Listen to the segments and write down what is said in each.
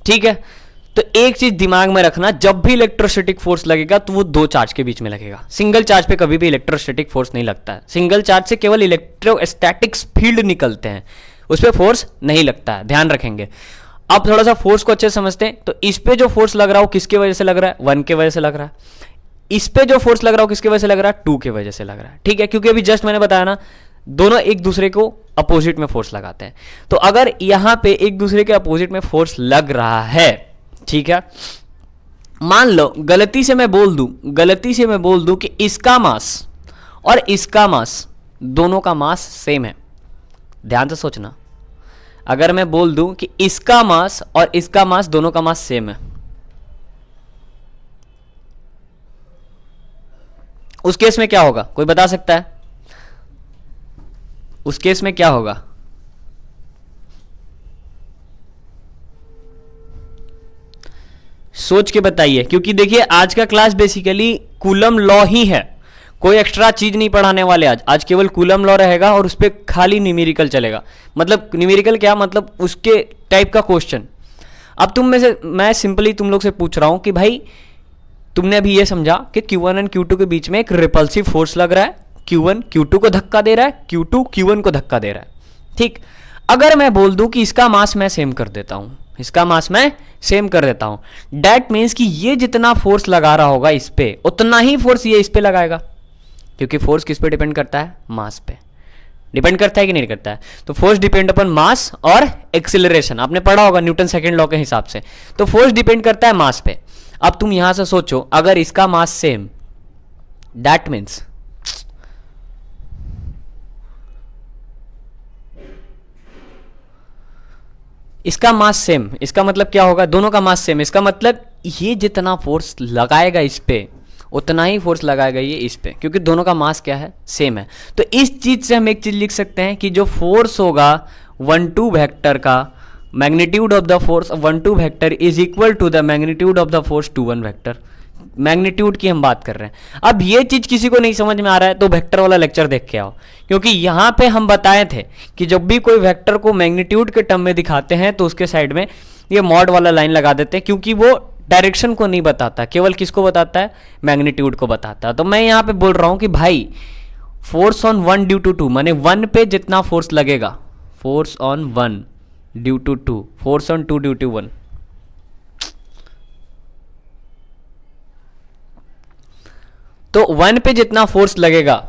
ठीक है। तो एक चीज दिमाग में रखना, जब भी इलेक्ट्रोस्टैटिक फोर्स लगेगा तो वो दो चार्ज के बीच में लगेगा। सिंगल चार्ज पे कभी भी इलेक्ट्रोस्टैटिक फोर्स नहीं लगता है। सिंगल चार्ज से केवल इलेक्ट्रोस्टैटिक फील्ड निकलते हैं, उस पर फोर्स नहीं लगता है, ध्यान रखेंगे। अब थोड़ा सा फोर्स को अच्छे समझते हैं। तो इस पे जो फोर्स लग रहा हो किसकी वजह से लग रहा है? 1 के वजह से लग रहा है। इस पे जो फोर्स लग रहा हो किसकी वजह से लग रहा है? 2 के वजह से लग रहा है। ठीक है, क्योंकि अभी जस्ट मैंने बताया ना, दोनों एक दूसरे को अपोजिट में फोर्स लगाते हैं। तो अगर यहां पे एक दूसरे के अपोजिट में फोर्स लग रहा है, ठीक है, मान लो गलती से मैं बोल दूं कि इसका मास और इसका मास, दोनों का मास सेम है। ध्यान से सोचना, अगर मैं बोल दूं कि इसका मास और इसका मास, दोनों का मास सेम है, उस केस में क्या होगा? कोई बता सकता है? उस केस में क्या होगा? सोच के बताइए, क्योंकि देखिए आज का क्लास बेसिकली कूलम लॉ ही है, कोई एक्स्ट्रा चीज नहीं पढ़ाने वाले आज केवल कूलम लॉ रहेगा और उस पर खाली न्यूमेरिकल चलेगा। मतलब न्यूमेरिकल क्या मतलब? उसके टाइप का क्वेश्चन। अब तुम में से मैं सिंपली तुम लोग से पूछ रहा हूं कि भाई तुमने अभी ये समझा कि Q1 और Q2 के बीच में एक रिपल्सिव फोर्स लग रहा है, Q1 Q2 को धक्का दे रहा है, Q2 Q1 को धक्का दे रहा है। ठीक, अगर मैं बोल दूं कि इसका मास मैं सेम कर देता हूं, इसका मास मैं सेम कर देता हूं, दैट मीन्स कि ये जितना फोर्स लगा रहा होगा इस पे, उतना ही फोर्स ये इस पे लगाएगा, क्योंकि फोर्स किस पे डिपेंड करता है? मास पे डिपेंड करता है कि नहीं करता है? तो फोर्स डिपेंड अपॉन मास और एक्सिलरेशन, आपने पढ़ा होगा न्यूटन सेकंड लॉ के हिसाब से। तो फोर्स डिपेंड करता है मास पे। अब तुम यहां से सोचो, अगर इसका मास सेम, दैट मीन्स इसका मास सेम, इसका मतलब क्या होगा? दोनों का मास सेम, इसका मतलब ये जितना फोर्स लगाएगा इस पे, उतना ही फोर्स लगाएगा ये इस पे, क्योंकि दोनों का मास क्या है? सेम है। तो इस चीज से हम एक चीज लिख सकते हैं कि जो फोर्स होगा 1-2 वेक्टर का, magnitude of the force 1-2 vector is equal to the magnitude of the force 2-1 vector. Magnitude की हम बात कर रहे हैं। अब ये चीज किसी को नहीं समझ में आ रहा है तो वेक्टर वाला लेक्चर देख के आओ, क्योंकि यहां पे हम बताए थे कि जब भी कोई वेक्टर को मैग्नीट्यूड के टर्म में दिखाते हैं तो उसके साइड में ये मॉड वाला लाइन लगा देते हैं, क्योंकि वो डायरेक्शन को नहीं बताता, केवल किसको बताता है? मैग्नीट्यूड को बताता है। तो मैं यहां पे बोल रहा हूं कि भाई फोर्स ऑन 1 ड्यू टू 2, माने 1 पे जितना फोर्स लगेगा, force on 1 due to 2, force on 2 due to 1, तो 1 पे जितना फोर्स लगेगा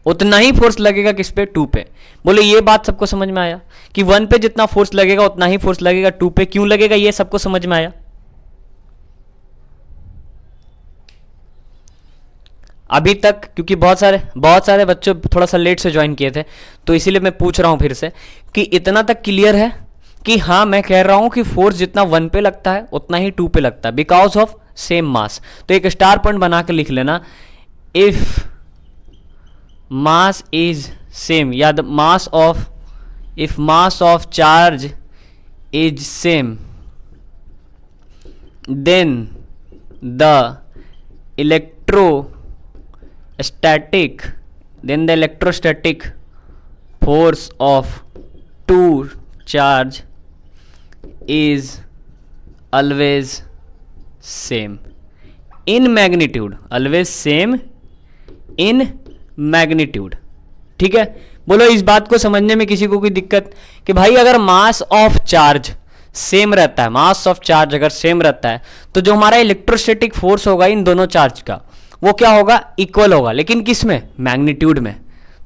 उतना ही फोर्स लगेगा किस पे? 2 पे। बोले ये बात सबको समझ में आया कि 1 पे जितना फोर्स लगेगा उतना ही फोर्स लगेगा 2 पे। क्यों लगेगा ये सबको समझ में आया? अभी तक क्योंकि बहुत सारे बच्चों थोड़ा सा लेट से ज्वाइन किए थे, तो इसीलिए मैं पूछ रहा हूं फिर से कि इतना तक क्लियर है कि हाँ मैं कह रहा हूं कि फोर्स जितना 1 पे लगता है उतना ही 2 पे लगता है, बिकॉज ऑफ सेम मास। तो एक स्टार पॉइंट बना के लिख लेना, इफ मास इज सेम, या the mass of, if mass of charge is same, then the electrostatic force of two charge is always same in magnitude, always same in magnitude। ठीक है, बोलो इस बात को समझने में किसी को कोई दिक्कत? कि भाई अगर मास ऑफ चार्ज सेम रहता है, मास ऑफ चार्ज अगर सेम रहता है, तो जो हमारा इलेक्ट्रोस्टैटिक फोर्स होगा इन दोनों चार्ज का, वो क्या होगा? इक्वल होगा। लेकिन किस में? मैग्नीट्यूड में।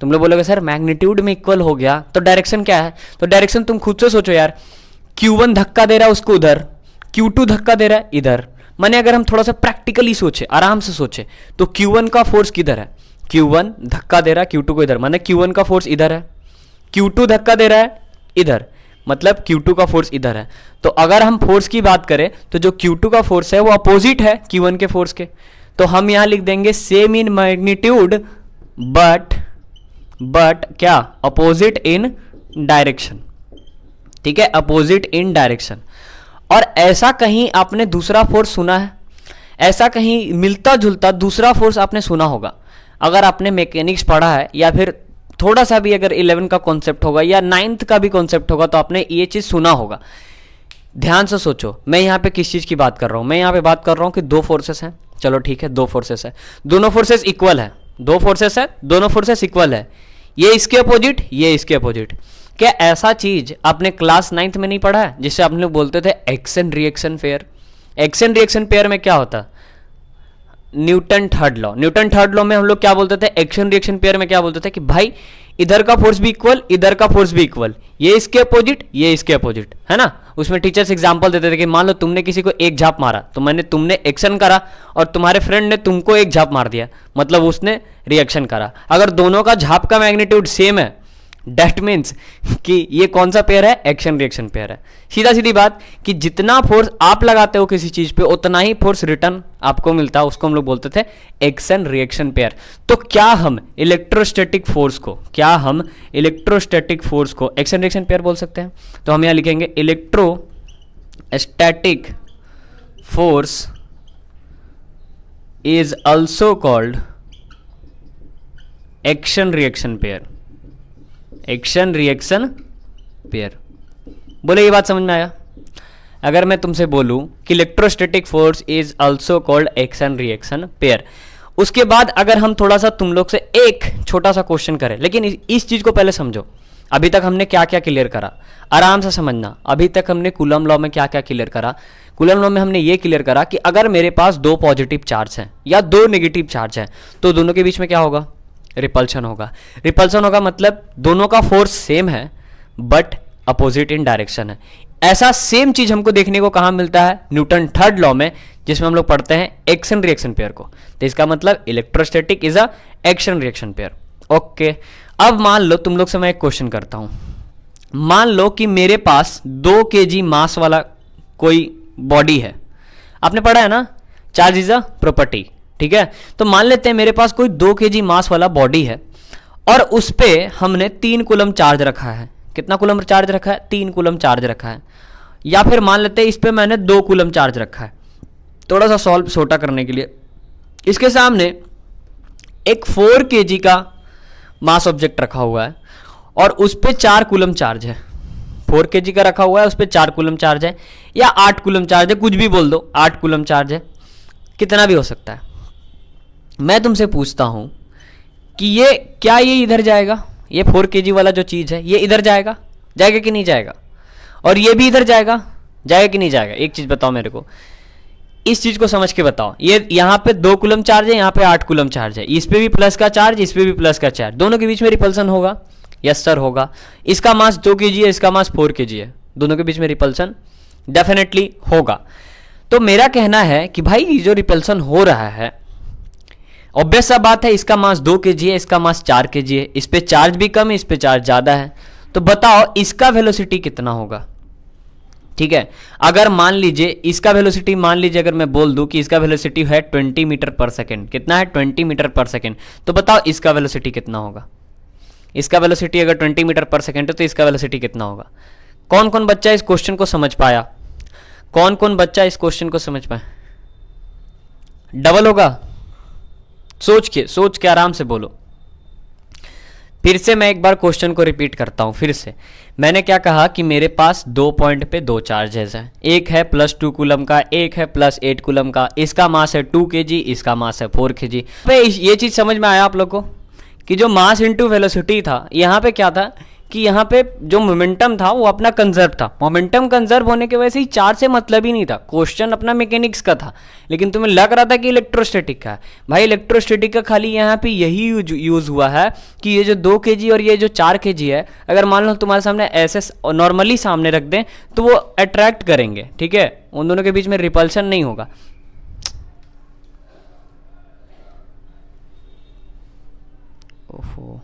तुम लोग बोलोगे सर मैग्नीट्यूड में इक्वल हो गया तो डायरेक्शन क्या है? तो डायरेक्शन तुम खुद से सोचो यार, Q1 धक्का दे रहा है उसको उधर, Q2 धक्का दे रहा है इधर। माने अगर हम थोड़ा सा प्रैक्टिकली सोचे, आराम से सोचे, तो Q1 का फोर्स किधर है? Q1 धक्का दे रहा है Q2 को इधर, माने Q1 का फोर्स इधर है, Q2 धक्का दे रहा है इधर, मतलब Q2 का फोर्स इधर है। तो अगर हम फोर्स की बात करें तो जो Q2 का फोर्स है वो अपोजिट है Q1 के फोर्स के, तो हम यहां लिख देंगे सेम इन मैग्नीट्यूड बट क्या? Opposite in direction. ठीक है, अपोजिट इन डायरेक्शन। और ऐसा कहीं आपने दूसरा फोर्स सुना है? ऐसा कहीं मिलता जुलता दूसरा फोर्स आपने सुना होगा? अगर आपने मैकेनिक्स पढ़ा है या फिर थोड़ा सा भी अगर 11 का कॉन्सेप्ट होगा या 9th का भी कॉन्सेप्ट होगा तो आपने ये चीज सुना होगा ध्यान से सोचो, मैं यहाँ पे किस चीज़ की बात कर रहा हूँ, मैं यहाँ पे बात कर रहा हूँ कि दो फोर्सेस हैं, चलो ठीक है दो फोर्सेस है, दोनों फोर्सेस इक्वल है, दो फोर्सेस है, दोनों फोर्सेस इक्वल है, ये इसके अपोजिट, ये इसके अपोजिट। क्या ऐसा चीज आपने क्लास 9th में नहीं पढ़ा है, जिससे आप लोग बोलते थे action reaction pair? Action reaction pair में क्या होता? Newton third law. Newton third law में हम लोग क्या बोलते थे? एक्शन रिएक्शन पेयर में क्या बोलते थे कि भाई इधर का फोर्स भी इक्वल, इधर का फोर्स भी इक्वल, ये इसके अपोजिट, ये इसके अपोजिट, है ना। उसमें टीचर्स एग्जांपल देते थे कि मान लो तुमने किसी को एक झाप मारा, तो तुमने एक्शन करा और तुम्हारे फ्रेंड ने तुमको एक झाप मार दिया, मतलब उसने रिएक्शन करा। अगर दोनों का झाप का मैग्नीट्यूड सेम है, डेट मीन्स कि ये कौन सा पेयर है? एक्शन रिएक्शन पेयर है। सीधा सीधी बात कि जितना फोर्स आप लगाते हो किसी चीज पे, उतना ही फोर्स रिटर्न आपको मिलता है, उसको हम लोग बोलते थे एक्शन रिएक्शन पेयर। तो क्या हम इलेक्ट्रोस्टैटिक फोर्स को, एक्शन रिएक्शन पेयर बोल सकते हैं? तो हम यहां लिखेंगे electrostatic force is also called action reaction pair. Action reaction pair, बोले ये बात समझ में आया? अगर मैं तुमसे बोलूं कि electrostatic force is also called action reaction pair, उसके बाद अगर हम थोड़ा सा तुम लोग से एक छोटा सा क्वेश्चन करें, लेकिन इस चीज को पहले समझो। अभी तक हमने क्या क्या क्लियर करा, आराम से समझना। अभी तक हमने कूलम लॉ में क्या क्या क्लियर करा? कूलम लॉ में हमने ये क्लियर करा कि अगर मेरे पास दो पॉजिटिव चार्ज हैं या दो नेगेटिव चार्ज हैं, तो दोनों के बीच में क्या होगा? रिपल्शन होगा। रिपल्शन होगा मतलब दोनों का फोर्स सेम है बट अपोजिट इन डायरेक्शन है। ऐसा सेम चीज हमको देखने को कहां मिलता है? न्यूटन थर्ड लॉ में, जिसमें हम लोग पढ़ते हैं एक्शन रिएक्शन पेयर को। तो इसका मतलब electrostatic is a action reaction pair. Okay, अब मान लो तुम लोग से मैं एक क्वेश्चन करता हूं। मान लो कि मेरे पास 2 kg मास वाला कोई बॉडी है। आपने पढ़ा है ना, चार्ज इज अ प्रॉपर्टी, ठीक है। तो मान लेते हैं मेरे पास कोई 2 kg मास वाला बॉडी है और उस पे हमने 3 कूलम चार्ज रखा है। कितना कूलम चार्ज रखा है? 3 कूलम चार्ज रखा है। या फिर मान लेते हैं इस पे मैंने 2 कूलम चार्ज रखा है। थोड़ा सा सॉल्व छोटा करने के लिए, इसके सामने एक 4 kg का मास ऑब्जेक्ट रखा हुआ है और उस पे 4 कूलम चार्ज है। 4 kg का रखा हुआ है, उस पे 4 कूलम चार्ज है या 8 कूलम चार्ज है, कुछ भी बोल दो, 8 कूलम चार्ज है, कितना भी हो सकता है। मैं तुमसे पूछता हूं कि ये इधर जाएगा? ये 4 kg वाला जो चीज है ये इधर जाएगा? जाएगा कि नहीं जाएगा? और ये भी इधर जाएगा? जाएगा कि नहीं जाएगा? एक चीज बताओ मेरे को, इस चीज को समझ के बताओ। ये यहाँ पे 2 कूलम चार्ज है, यहाँ पे 8 कूलम चार्ज है, इस पे भी प्लस का चार्ज, इस पे भी प्लस का चार्ज, दोनों के बीच में रिपल्सन होगा? यस सर होगा। इसका मास 2 kg है, इसका मास 4 kg है, दोनों के बीच में रिपल्सन डेफिनेटली होगा। तो मेरा कहना है कि भाई ये जो रिपल्सन हो रहा है, ऑब्वियस सा बात है, इसका मास 2 kg है, इसका मास 4 kg है, इस पे चार्ज भी कम है, इस पे चार्ज ज्यादा है। तो बताओ इसका वेलोसिटी कितना होगा? ठीक है, अगर मान लीजिए इसका वेलोसिटी, मान लीजिए अगर मैं बोल दूं कि इसका वेलोसिटी है 20 मीटर पर सेकेंड, कितना है? 20 मीटर पर सेकेंड। तो बताओ इसका वेलोसिटी कितना होगा? इसका वेलोसिटी अगर 20 मीटर पर सेकेंड है तो इसका वेलोसिटी कितना होगा? कौन कौन बच्चा इस क्वेश्चन को समझ पाया? कौन कौन बच्चा इस क्वेश्चन को समझ पाया? डबल होगा? सोच के आराम से बोलो। फिर से मैं एक बार क्वेश्चन को रिपीट करता हूं। फिर से मैंने क्या कहा कि मेरे पास 2 पॉइंट पे 2 चार्जेस हैं, एक है +2 कूलम का, एक है +8 कूलम का। इसका मास है 2 kg, इसका मास है 4 kg। ये चीज समझ में आया आप लोग को कि जो मास इंटू वेलोसिटी था, यहाँ पे क्या था कि यहाँ पे जो मोमेंटम था वो अपना कंजर्व था। मोमेंटम कंजर्व होने की वजह से ही चार्ज से मतलब ही नहीं था, क्वेश्चन अपना मैकेनिक्स का था, लेकिन तुम्हें लग रहा था कि इलेक्ट्रोस्टैटिक का है। भाई इलेक्ट्रोस्टैटिक का खाली यहाँ पे यही यूज हुआ है कि ये जो 2 kg और ये जो 4 kg है, अगर मान लो तुम्हारे सामने ऐसे नॉर्मली सामने रख दें तो वो अट्रैक्ट करेंगे, ठीक है, उन दोनों के बीच में रिपल्शन नहीं होगा। ओहो,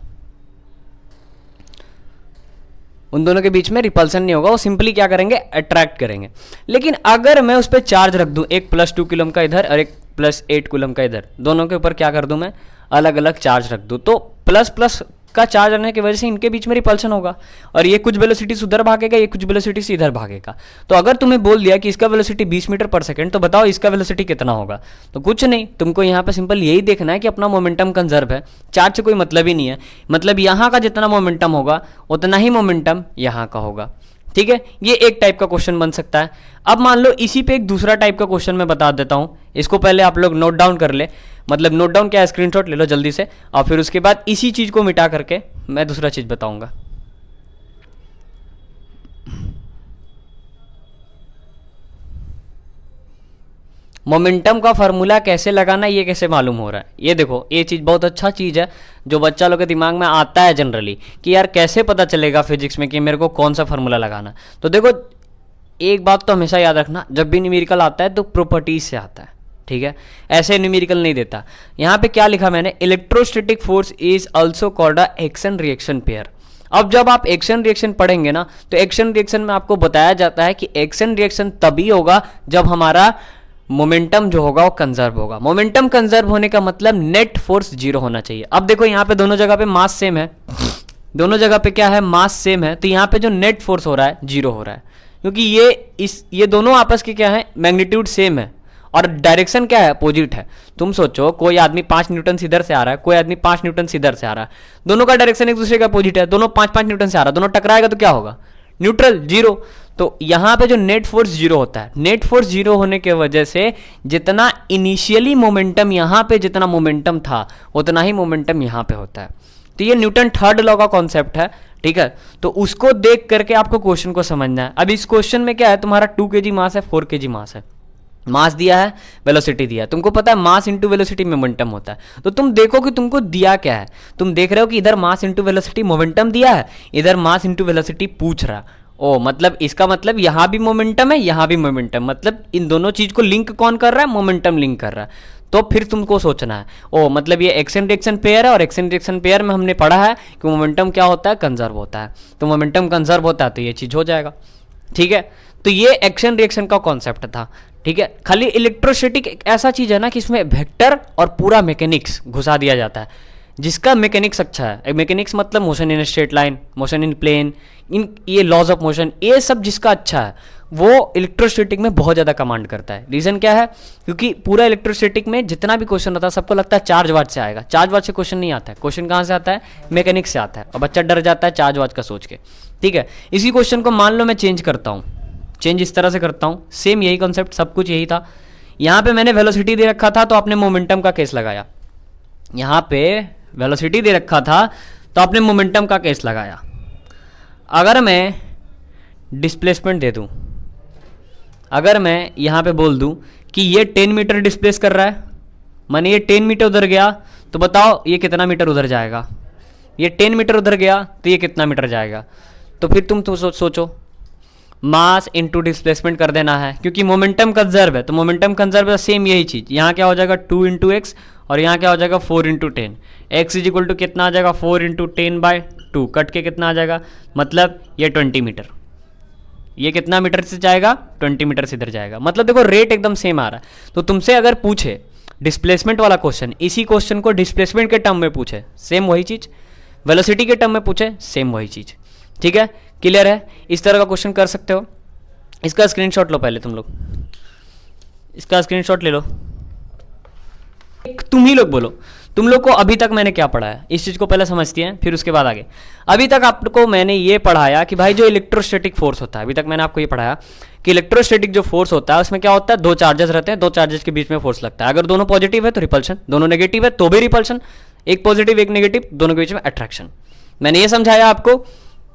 उन दोनों के बीच में रिपल्सन नहीं होगा, वो सिंपली क्या करेंगे? अट्रैक्ट करेंगे। लेकिन अगर मैं उस पर चार्ज रख दूं, एक +2 कूलम का इधर और एक +8 कूलम का इधर, दोनों के ऊपर क्या कर दूं मैं? अलग अलग चार्ज रख दूं, तो प्लस प्लस का चार्ज आने की वजह से इनके बीच में रिपल्सन होगा और ये कुछ वेलोसिटी से उधर भागेगा, ये कुछ वेलोसिटी से इधर भागेगा। तो अगर तुम्हें बोल दिया कि इसका वेलोसिटी 20 मीटर पर सेकंड, तो बताओ इसका वेलोसिटी कितना होगा? तो कुछ नहीं, तुमको यहाँ पे सिंपल यही देखना है कि अपना मोमेंटम कंजर्व है, चार्ज से कोई मतलब ही नहीं है। मतलब यहाँ का जितना मोमेंटम होगा उतना ही मोमेंटम यहाँ का होगा, ठीक है, ये एक टाइप का क्वेश्चन बन सकता है। अब मान लो इसी पे एक दूसरा टाइप का क्वेश्चन मैं बता देता हूं, इसको पहले आप लोग नोट डाउन कर ले, मतलब नोट डाउन क्या है, स्क्रीनशॉट ले लो जल्दी से, और फिर उसके बाद इसी चीज को मिटा करके मैं दूसरा चीज बताऊंगा। मोमेंटम का फार्मूला कैसे लगाना, ये कैसे मालूम हो रहा है, ये देखो, ये चीज़ बहुत अच्छा चीज़ है जो बच्चा लोग के दिमाग में आता है जनरली, कि यार कैसे पता चलेगा फिजिक्स में कि मेरे को कौन सा फार्मूला लगाना। तो देखो एक बात तो हमेशा याद रखना, जब भी न्यूमेरिकल आता है तो प्रॉपर्टीज से आता है, ठीक है, ऐसे न्यूमेरिकल नहीं देता। यहाँ पे क्या लिखा मैंने, electrostatic force is also called a action reaction pair. अब जब आप एक्शन रिएक्शन पढ़ेंगे ना, तो एक्शन रिएक्शन में आपको बताया जाता है कि एक्शन रिएक्शन तभी होगा जब हमारा मोमेंटम जो होगा वो कंजर्व होगा। मोमेंटम कंजर्व होने का मतलब नेट फोर्स जीरो होना चाहिए। अब देखो यहाँ पे दोनों जगह पे मास सेम है, दोनों जगह पे क्या है, मास सेम है, तो यहाँ पे जो नेट फोर्स हो रहा है जीरो हो रहा है, क्योंकि ये दोनों आपस के क्या है, मैग्नीट्यूड सेम है और डायरेक्शन क्या है, अपोजिट है। तुम सोचो कोई आदमी 5 न्यूटन से इधर से आ रहा है, कोई आदमी 5 न्यूटन से इधर से आ रहा है, दोनों का डायरेक्शन एक दूसरे का अपोजिट है, दोनों 5-5 न्यूटन से आ रहा है, दोनों टकराएगा तो क्या होगा, न्यूट्रल, जीरो। तो यहाँ पे जो नेट फोर्स जीरो होता है, नेट फोर्स जीरो होने के वजह से जितना इनिशियली मोमेंटम यहाँ पे जितना मोमेंटम था उतना ही मोमेंटम यहाँ पे होता है। तो ये न्यूटन थर्ड लॉ का कॉन्सेप्ट है, ठीक है। तो उसको देख करके आपको क्वेश्चन को समझना है। अब इस क्वेश्चन में क्या है, तुम्हारा 2 kg मास है, 4 kg मास है, मास दिया है, वेलोसिटी दिया है, तुमको पता है मास इंटू वेलोसिटी मोमेंटम होता है। तो तुम देखो कि तुमको दिया क्या है, तुम देख रहे हो कि इधर मास इंटू वेलोसिटी मोमेंटम दिया है, इधर मास इंटू वेलोसिटी पूछ रहा है। ओ मतलब इसका मतलब यहां भी मोमेंटम है, यहां भी मोमेंटम, मतलब इन दोनों चीज को लिंक कौन कर रहा है, मोमेंटम लिंक कर रहा है। तो फिर तुमको सोचना है, ओ मतलब ये एक्शन रिएक्शन पेयर है, और एक्शन रिएक्शन पेयर में हमने पढ़ा है कि मोमेंटम क्या होता है, कंजर्व होता है। तो मोमेंटम कंजर्व होता है तो ये चीज हो जाएगा, ठीक है। तो ये एक्शन रिएक्शन का कॉन्सेप्ट था, ठीक है। खाली इलेक्ट्रोस्टैटिक एक ऐसा चीज है ना कि इसमें वेक्टर और पूरा मैकेनिक्स घुसा दिया जाता है, जिसका मैकेनिक्स अच्छा है। मैकेनिक्स मतलब motion in straight line, motion in plane, इन ये लॉज ऑफ मोशन, ये सब जिसका अच्छा है वो इलेक्ट्रोस्टैटिक में बहुत ज़्यादा कमांड करता है। रीज़न क्या है, क्योंकि पूरा इलेक्ट्रोस्टैटिक में जितना भी क्वेश्चन होता है सबको लगता है चार्ज वार्ज से आएगा, चार्ज वार्ज से क्वेश्चन नहीं आता है। क्वेश्चन कहाँ से आता है, मैकेनिक्स से आता है, और बच्चा डर जाता है चार्ज वार्ज का सोच के, ठीक है। इसी क्वेश्चन को मान लो मैं चेंज करता हूँ, चेंज इस तरह से करता हूँ, सेम यही कॉन्सेप्ट, सब कुछ यही था। यहाँ पे मैंने वेलोसिटी दे रखा था तो आपने मोमेंटम का केस लगाया, यहाँ पे वेलोसिटी दे रखा था तो आपने मोमेंटम का केस लगाया। अगर मैं डिस्प्लेसमेंट दे दूं, अगर मैं यहाँ पे बोल दूं कि ये 10 मीटर डिस्प्लेस कर रहा है, माने ये 10 मीटर उधर गया, तो बताओ ये कितना मीटर उधर जाएगा, ये 10 मीटर उधर गया तो ये कितना मीटर जाएगा। तो फिर तुम तो सोचो मास इंटू डिस्प्लेसमेंट कर देना है, क्योंकि मोमेंटम कंजर्व है, तो मोमेंटम कंजर्व है, सेम यही चीज। यहाँ क्या हो जाएगा 2 इंटू एक्स, और यहाँ क्या हो जाएगा 4 into 10। X is equal to कितना आ जाएगा 4 इंटू 10/2, कट के कितना आ जाएगा, मतलब ये 20 मीटर, ये कितना मीटर से जाएगा 20 मीटर से इधर जाएगा। मतलब देखो रेट एकदम सेम आ रहा है। तो तुमसे अगर पूछे डिस्प्लेसमेंट वाला क्वेश्चन, इसी क्वेश्चन को डिस्प्लेसमेंट के टर्म में पूछे, सेम वही चीज, वेलोसिटी के टर्म में पूछे, सेम वही चीज, ठीक है। क्लियर है, इस तरह का क्वेश्चन कर सकते हो। इसका स्क्रीनशॉट लो पहले तुम लोग, इसका स्क्रीनशॉट ले लो, तुम ही लोग बोलो तुम लोग को अभी तक मैंने क्या पढ़ा है, इस चीज को पहले समझती हैं फिर उसके बाद आगे। अभी तक आपको मैंने ये पढ़ाया कि भाई जो इलेक्ट्रोस्टैटिक फोर्स होता है, अभी तक मैंने आपको ये पढ़ाया कि इलेक्ट्रोस्टैटिक जो फोर्स होता है उसमें क्या होता है, दो चार्जेस रहते हैं, दो चार्जेस के बीच में फोर्स लगता है। अगर दोनों पॉजिटिव है तो रिपल्शन, दोनों नेगेटिव है तो भी रिपल्शन, एक पॉजिटिव एक नेगेटिव, दोनों के बीच में अट्रैक्शन। मैंने ये समझाया आपको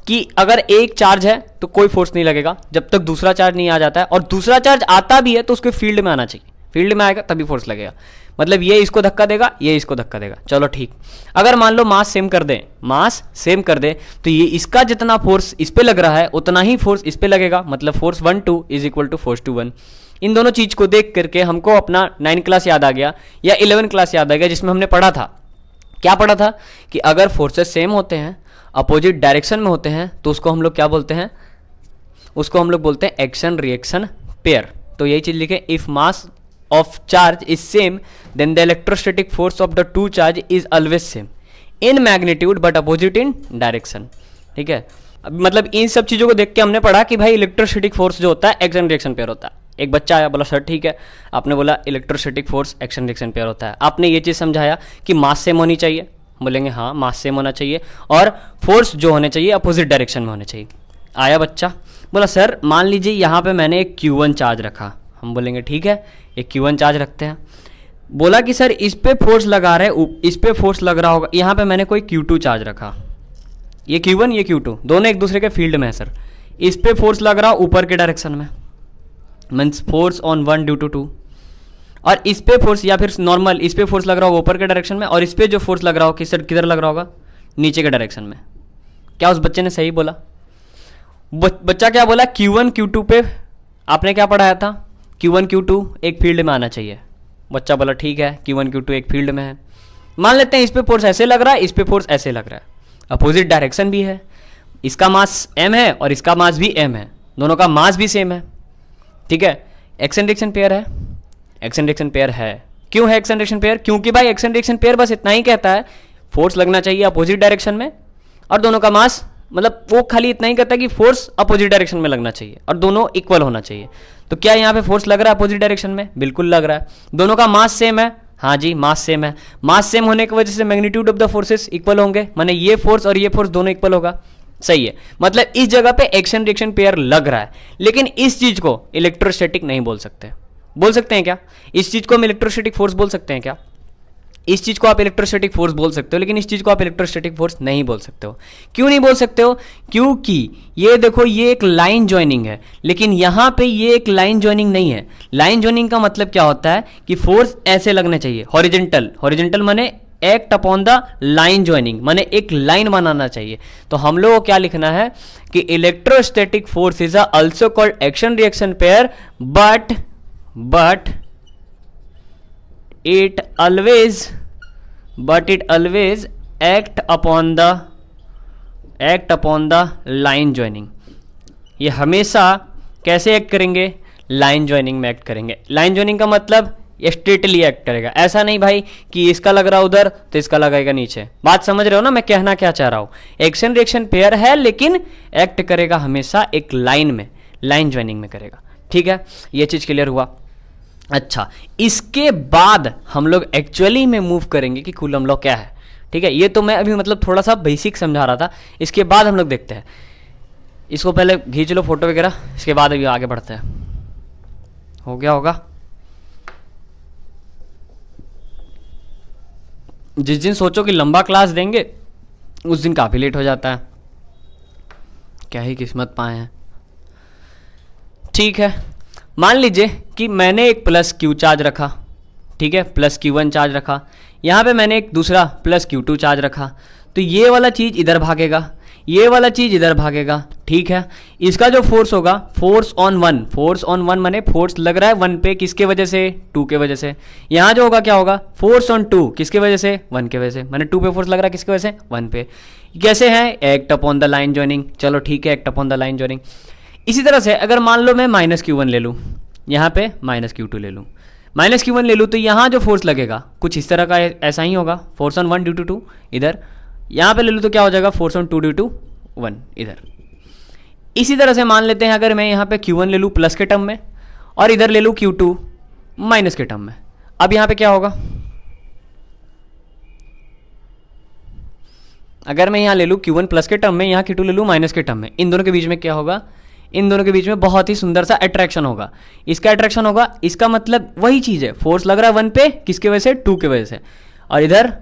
कि अगर एक चार्ज है तो कोई फोर्स नहीं लगेगा जब तक दूसरा चार्ज नहीं आ जाता है, और दूसरा चार्ज आता भी है तो उसके फील्ड में आना चाहिए, फील्ड में आएगा तभी फोर्स लगेगा। मतलब ये इसको धक्का देगा, ये इसको धक्का देगा। चलो ठीक, अगर मान लो मास सेम कर दें, मास सेम कर दे, तो ये इसका जितना फोर्स इस पे लग रहा है उतना ही फोर्स इस पे लगेगा, मतलब force 1 2 is equal to force 2 1। इन दोनों चीज को देख करके हमको अपना 9 क्लास याद आ गया या 11 क्लास याद आ गया, जिसमें हमने पढ़ा था, क्या पढ़ा था कि अगर फोर्सेस सेम होते हैं, अपोजिट डायरेक्शन में होते हैं, तो उसको हम लोग क्या बोलते हैं, उसको हम लोग बोलते हैं एक्शन रिएक्शन पेयर। तो यही चीज लिखे, if mass of charge is same then the electrostatic force of the two charge is always same in magnitude but opposite in direction, ठीक है। मतलब इन सब चीजों को देख के हमने पढ़ा कि भाई इलेक्ट्रोस्टैटिक फोर्स जो होता है एक्शन रिएक्शन पेयर होता है। एक बच्चा आया बोला सर ठीक है, आपने बोला electrostatic force action reaction pair होता है, आपने ये चीज समझाया कि मास सेम होनी चाहिए, बोलेंगे हाँ मास सेम होना चाहिए, और फोर्स जो होने चाहिए अपोजिट डायरेक्शन में होने चाहिए। आया बच्चा, बोला सर मान लीजिए यहाँ पे मैंने एक Q1 चार्ज रखा, हम बोलेंगे ठीक है एक Q1 चार्ज रखते हैं। बोला कि सर इस पे फोर्स लगा रहे, इस पे फोर्स लग रहा होगा, यहाँ पे मैंने कोई Q2 चार्ज रखा, ये Q1 ये Q2 दोनों एक दूसरे के फील्ड में है सर, इस पे फोर्स लग रहा ऊपर के डायरेक्शन में, means force on 1 due to 2, और इस पे फोर्स या फिर नॉर्मल इस पे फोर्स लग रहा होगा ऊपर के डायरेक्शन में, और इस पे जो फोर्स लग रहा होगा किधर लग रहा होगा, नीचे के डायरेक्शन में। क्या उस बच्चे ने सही बोला? बच्चा क्या बोला, Q1 Q2 पे आपने क्या पढ़ाया था, Q1 Q2 एक फील्ड में आना चाहिए। बच्चा बोला ठीक है Q1 Q2 एक फील्ड में है, मान लेते हैं इस पे फोर्स ऐसे लग रहा है, इस पे फोर्स ऐसे लग रहा है, अपोजिट डायरेक्शन भी है, इसका मास m है और इसका मास भी m है, दोनों का मास भी सेम है, ठीक है। एक्शन रिएक्शन पेयर है, एक्शन रिएक्शन पेयर है। क्यों है एक्शन रिएक्शन पेयर? क्योंकि भाई एक्शन रिएक्शन पेयर बस इतना ही कहता है फोर्स लगना चाहिए अपोजिट डायरेक्शन में और दोनों का मास, मतलब वो खाली इतना ही कहता है कि फोर्स अपोजिट डायरेक्शन में लगना चाहिए और दोनों इक्वल होना चाहिए। तो क्या यहाँ पे फोर्स लग रहा है अपोजिट डायरेक्शन में? बिल्कुल लग रहा है। दोनों का मास सेम है, हाँ जी मास सेम है। मास सेम होने की वजह से magnitude of the forces equal होंगे, माने ये फोर्स और ये फोर्स दोनों इक्वल होगा, सही है। मतलब इस जगह पे एक्शन रिएक्शन पेयर लग रहा है, लेकिन इस चीज को इलेक्ट्रोस्टैटिक नहीं बोल सकते। बोल सकते हैं क्या? इस चीज को हम इलेक्ट्रोस्टैटिक फोर्स बोल सकते हैं क्या? इस चीज को आप इलेक्ट्रोस्टैटिक फोर्स बोल सकते हो, लेकिन इस चीज को आप इलेक्ट्रोस्टैटिक फोर्स नहीं बोल सकते हो। क्यों नहीं बोल सकते हो? क्योंकि ये देखो ये एक लाइन जॉइनिंग है, लेकिन यहां पे ये एक लाइन जॉइनिंग नहीं है। लाइन जॉइनिंग का मतलब क्या होता है कि फोर्स ऐसे लगने चाहिए, हॉरिजेंटल। हॉरिजेंटल माने act upon the line joining, माने एक लाइन बनाना चाहिए। तो हम लोग को क्या लिखना है कि electrostatic force is also called action reaction pair, but it always act upon the line joining। ये हमेशा कैसे एक्ट करेंगे? लाइन जॉइनिंग में एक्ट करेंगे। लाइन जॉइनिंग का मतलब ये स्ट्रेटली एक्ट करेगा, ऐसा नहीं भाई कि इसका लग रहा उधर तो इसका लगेगा नीचे। बात समझ रहे हो ना मैं कहना क्या चाह रहा हूं? एक्शन रिएक्शन पेयर है लेकिन एक्ट करेगा हमेशा एक लाइन में, लाइन जॉइनिंग में करेगा, ठीक है। ये चीज क्लियर हुआ। अच्छा, इसके बाद हम लोग एक्चुअली में मूव करेंगे कि कूलम लॉ क्या है, ठीक है। ये तो मैं अभी मतलब थोड़ा सा बेसिक समझा रहा था, इसके बाद हम लोग देखते हैं। इसको पहले खींच लो फोटो वगैरह, इसके बाद अभी आगे बढ़ते हैं। हो गया होगा। जिस दिन सोचो कि लंबा क्लास देंगे उस दिन काफ़ी लेट हो जाता है, क्या ही किस्मत पाए हैं। ठीक है, मान लीजिए कि मैंने एक प्लस क्यू चार्ज रखा, ठीक है, प्लस Q1 चार्ज रखा, यहाँ पे मैंने एक दूसरा प्लस Q2 चार्ज रखा, तो ये वाला चीज़ इधर भागेगा, ये वाला चीज़ इधर भागेगा, ठीक है। इसका जो फोर्स होगा फोर्स ऑन वन माने फोर्स लग रहा है वन पे, किसके वजह से? 2 के वजह से। यहाँ जो होगा क्या होगा? फोर्स ऑन 2, किसके वजह से? 1 के वजह से, माने 2 पे फोर्स लग रहा है, किसके वजह से? 1 पे। कैसे है? Act upon the line joining. चलो ठीक है, act upon the line joining. इसी तरह से अगर मान लो मैं माइनस Q1 ले लूँ, यहाँ पे माइनस Q2 ले लूँ, माइनस Q1 ले लूँ, तो यहाँ जो फोर्स लगेगा कुछ इस तरह का ऐसा ही होगा, फोर्स ऑन 1 ड्यू टू 2 इधर। यहाँ पे ले लूँ तो क्या हो जाएगा? फोर्स ऑन 2 ड्यू टू 1 इधर। इसी तरह से मान लेते हैं अगर मैं यहाँ पे Q1 ले लूँ प्लस के टर्म में और इधर ले लूँ Q2 माइनस के टर्म में, अब यहाँ पे क्या होगा? अगर मैं यहाँ ले लूँ Q1 प्लस के टर्म में, यहाँ Q2 ले लूँ माइनस के टर्म में, इन दोनों के बीच में क्या होगा? इन दोनों के बीच में बहुत ही सुंदर सा अट्रैक्शन होगा। इसका अट्रैक्शन होगा, इसका मतलब वही चीज़ है, फोर्स लग रहा है 1 पे, किसके वजह से? 2 के वजह से, और इधर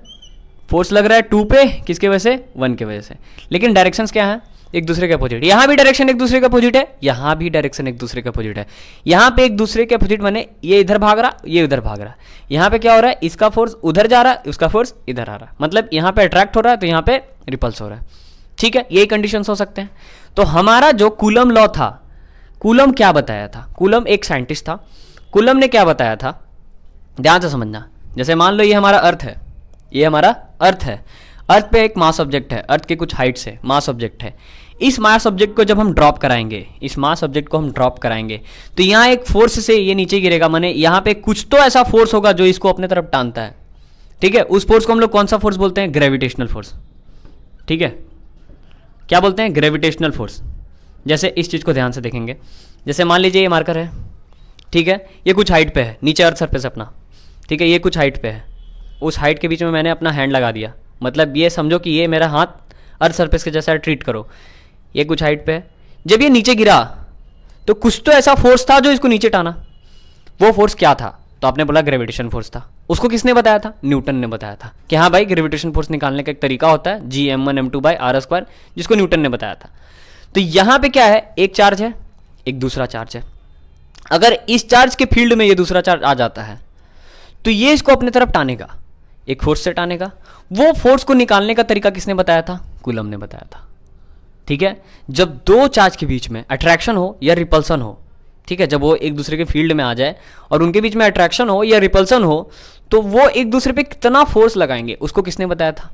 फोर्स लग रहा है 2 पे, किसके वजह से? 1 के वजह से। लेकिन डायरेक्शंस क्या है? एक दूसरे के अपोजिट। यहाँ भी डायरेक्शन एक दूसरे के अपोजिट है, यहाँ भी डायरेक्शन एक दूसरे के अपोजिट है। यहाँ पे एक दूसरे के अपोजिट माने ये इधर भाग रहा, ये उधर भाग रहा। यहाँ पे क्या हो रहा है? इसका फोर्स उधर जा रहा है, उसका फोर्स इधर आ रहा है, मतलब यहाँ पे अट्रैक्ट हो रहा है तो यहाँ पे रिपल्स हो रहा है, ठीक है। यही कंडीशंस हो सकते हैं। तो हमारा जो कूलम लॉ था, कूलम क्या बताया था? कूलम एक साइंटिस्ट था, कूलम ने क्या बताया था? ध्यान से समझना। जैसे मान लो ये हमारा अर्थ है, ये हमारा अर्थ है, अर्थ पे एक मास ऑब्जेक्ट है, अर्थ के कुछ हाइट से मास ऑब्जेक्ट है। इस मास ऑब्जेक्ट को जब हम ड्रॉप कराएंगे, इस मास ऑब्जेक्ट को हम ड्रॉप कराएंगे तो यहाँ एक फोर्स से ये नीचे गिरेगा, माने यहाँ पे कुछ तो ऐसा फोर्स होगा जो इसको अपने तरफ टानता है, ठीक है। उस फोर्स को हम लोग कौन सा फोर्स बोलते हैं? ग्रेविटेशनल फोर्स, ठीक है। क्या बोलते हैं? Gravitational force. जैसे इस चीज़ को ध्यान से देखेंगे, जैसे मान लीजिए ये मार्कर है, ठीक है, ये कुछ हाइट पे है, नीचे अर्थ सरफेस अपना, ठीक है, ये कुछ हाइट पे है, उस हाइट के बीच में मैंने अपना हैंड लगा दिया, मतलब ये समझो कि ये मेरा हाथ अर्थ सरफेस के जैसा ट्रीट करो, ये कुछ हाइट पे है। जब ये नीचे गिरा तो कुछ तो ऐसा फोर्स था जो इसको नीचे टाना। वो फोर्स क्या था? तो आपने बोला ग्रेविटेशन फोर्स था। उसको किसने बताया था? न्यूटन ने बताया था कि हाँ भाई ग्रेविटेशन फोर्स निकालने का एक तरीका होता है Gm1m2/r², जिसको न्यूटन ने बताया था। तो यहां पे क्या है, एक चार्ज है, एक दूसरा चार्ज है। अगर इस चार्ज के फील्ड में ये दूसरा चार्ज आ जाता है तो ये इसको अपने तरफ टानेगा, एक फोर्स से टानेगा। वो फोर्स को निकालने का तरीका किसने बताया था? कूलम ने बताया था। ठीक है, जब दो चार्ज के बीच में अट्रैक्शन हो या रिपल्सन हो, ठीक है, जब वो एक दूसरे के फील्ड में आ जाए और उनके बीच में अट्रैक्शन हो या रिपल्सन हो, तो वो एक दूसरे पे कितना फोर्स लगाएंगे, उसको किसने बताया था?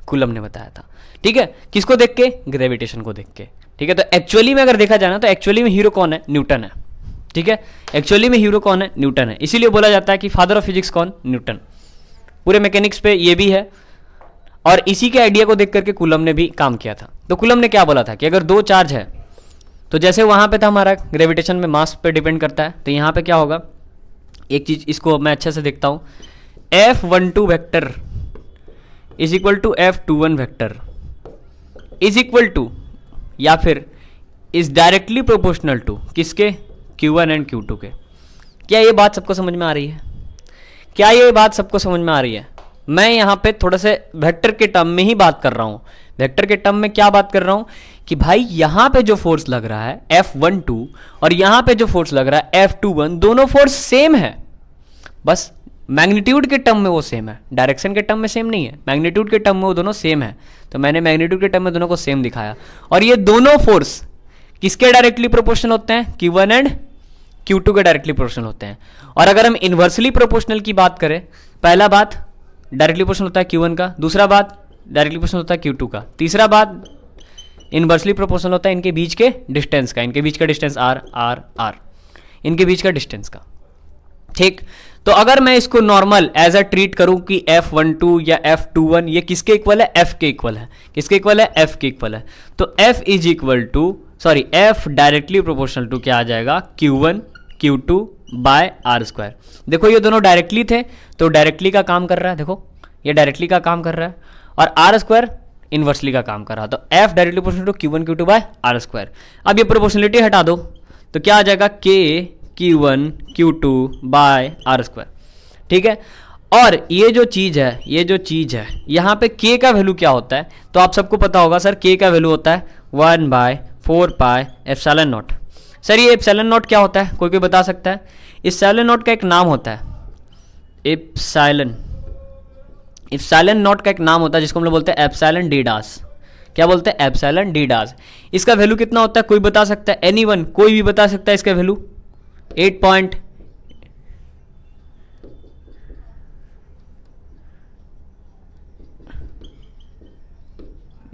कूलम ने बताया था। ठीक है, किसको देख के? ग्रेविटेशन को देख के। ठीक है, तो एक्चुअली में अगर देखा जाए ना, तो एक्चुअली में हीरो कौन है? न्यूटन है। ठीक है, एक्चुअली में हीरो कौन है? न्यूटन है। इसीलिए बोला जाता है कि फादर ऑफ फिजिक्स कौन? न्यूटन। पूरे मैकेनिक्स पे ये भी है, और इसी के आइडिया को देख करके कूलम ने भी काम किया था। तो कूलम ने क्या बोला था कि अगर दो चार्ज है, तो जैसे वहां पे था हमारा ग्रेविटेशन में मास पे डिपेंड करता है, तो यहां पे क्या होगा, एक चीज इसको मैं अच्छे से देखता हूं, F12 vector is equal to F21 vector is equal to, या फिर इज डायरेक्टली प्रोपोर्शनल टू किसके? Q1 एंड Q2 के। क्या ये बात सबको समझ में आ रही है? क्या ये बात सबको समझ में आ रही है? मैं यहाँ पे थोड़ा से वेक्टर के टर्म में ही बात कर रहा हूँ। वेक्टर के टर्म में क्या बात कर रहा हूँ कि भाई यहाँ पे जो फोर्स लग रहा है F12 और यहाँ पे जो फोर्स लग रहा है F21, दोनों फोर्स सेम है, बस मैग्नीट्यूड के टर्म में वो सेम है, डायरेक्शन के टर्म में सेम नहीं है, मैग्नीट्यूड के टर्म में वो दोनों सेम है। तो मैंने मैग्नीट्यूड के टर्म में दोनों को सेम दिखाया। और ये दोनों फोर्स किसके डायरेक्टली प्रोपोर्शनल होते हैं? Q1 एंड Q2 के डायरेक्टली प्रोपोर्शनल होते हैं। और अगर हम इन्वर्सली प्रोपोर्शनल की बात करें, पहला बात डायरेक्टली प्रोपोर्शनल होता है Q1 का, दूसरा बात डायरेक्टली प्रोपोर्शनल होता है Q2 का, तीसरा बात इन्वर्सली प्रोपोर्शनल होता है इनके बीच के डिस्टेंस का, इनके बीच का डिस्टेंस R, इनके बीच का डिस्टेंस का। ठीक, तो अगर मैं इसको नॉर्मल एज अ ट्रीट करूं कि F12 या F21 ये किसके इक्वल है? F के इक्वल है। किसके इक्वल है? F के इक्वल है। तो F is equal to, sorry, F directly proportional to क्या आ जाएगा? Q1 Q2 by R²। देखो ये दोनों डायरेक्टली थे, तो डायरेक्टली का काम कर रहा है, देखो ये डायरेक्टली का काम कर रहा है, और R² इन्वर्सली का काम कर रहा है। तो F directly proportional to Q1 Q2 by R²। अब ये प्रोपोर्शनलिटी हटा दो, तो क्या आ जाएगा? K Q1 Q2 by R²। ठीक है, और ये जो चीज है यहाँ पे K का वैल्यू क्या होता है? तो आप सबको पता होगा सर, K का वैल्यू होता है 1/4πε0। सर ये एप्सिलॉन नॉट क्या होता है? कोई कोई बता सकता है? एप्सिलॉन नॉट का एक नाम होता है, एप्सिलॉन नॉट का एक नाम होता है जिसको हम लोग बोलते हैं एप्सिलॉन डी डास। क्या बोलते हैं? Epsilon D dance. इसका वैल्यू कितना होता है? कोई बता सकता है? एनीवन, कोई भी बता सकता है इसका value? 8 point,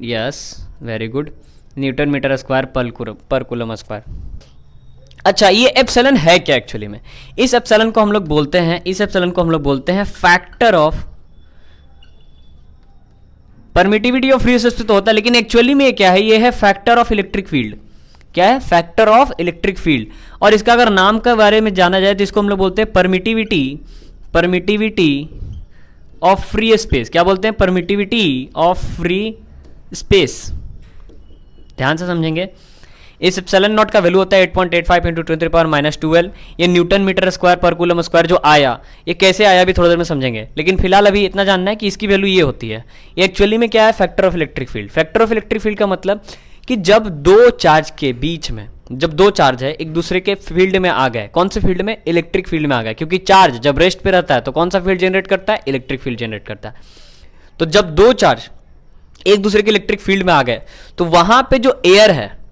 yes, very good, newton metre square पर कूलम स्क्वायर। अच्छा, ये एप्सिलॉन है क्या एक्चुअली में? इस एप्सिलॉन को हम लोग बोलते हैं factor of permittivity of free space तो होता है, लेकिन एक्चुअली में ये क्या है? ये है फैक्टर ऑफ इलेक्ट्रिक फील्ड। क्या है? Factor of electric field. और इसका अगर नाम के बारे में जाना जाए तो इसको हम लोग बोलते हैं परमिटिविटी ऑफ फ्री स्पेस। क्या बोलते हैं? Permittivity of free space. ध्यान से समझेंगे। इस एप्सिलॉन नॉट का वैल्यू होता है 8.85 × 10⁻⁻12। ये न्यूटन मीटर स्क्वायर पर कूलम स्क्वायर जो आया, ये कैसे आया भी थोड़ी देर में समझेंगे, लेकिन फिलहाल अभी इतना जानना है कि इसकी वैल्यू ये होती है। ये एक्चुअली में क्या है? Factor of electric field. Factor of electric field का मतलब कि जब दो चार्ज के बीच में, जब दो चार्ज है एक दूसरे के फील्ड में आ गए, कौन से फील्ड में? इलेक्ट्रिक फील्ड में आ गए, क्योंकि चार्ज जब रेस्ट पे रहता है तो कौन सा फील्ड जनरेट करता है? इलेक्ट्रिक फील्ड जनरेट करता है। तो जब दो चार्ज एक दूसरे के इलेक्ट्रिक फील्ड में आ गए, तो वहां पे जो एयर है,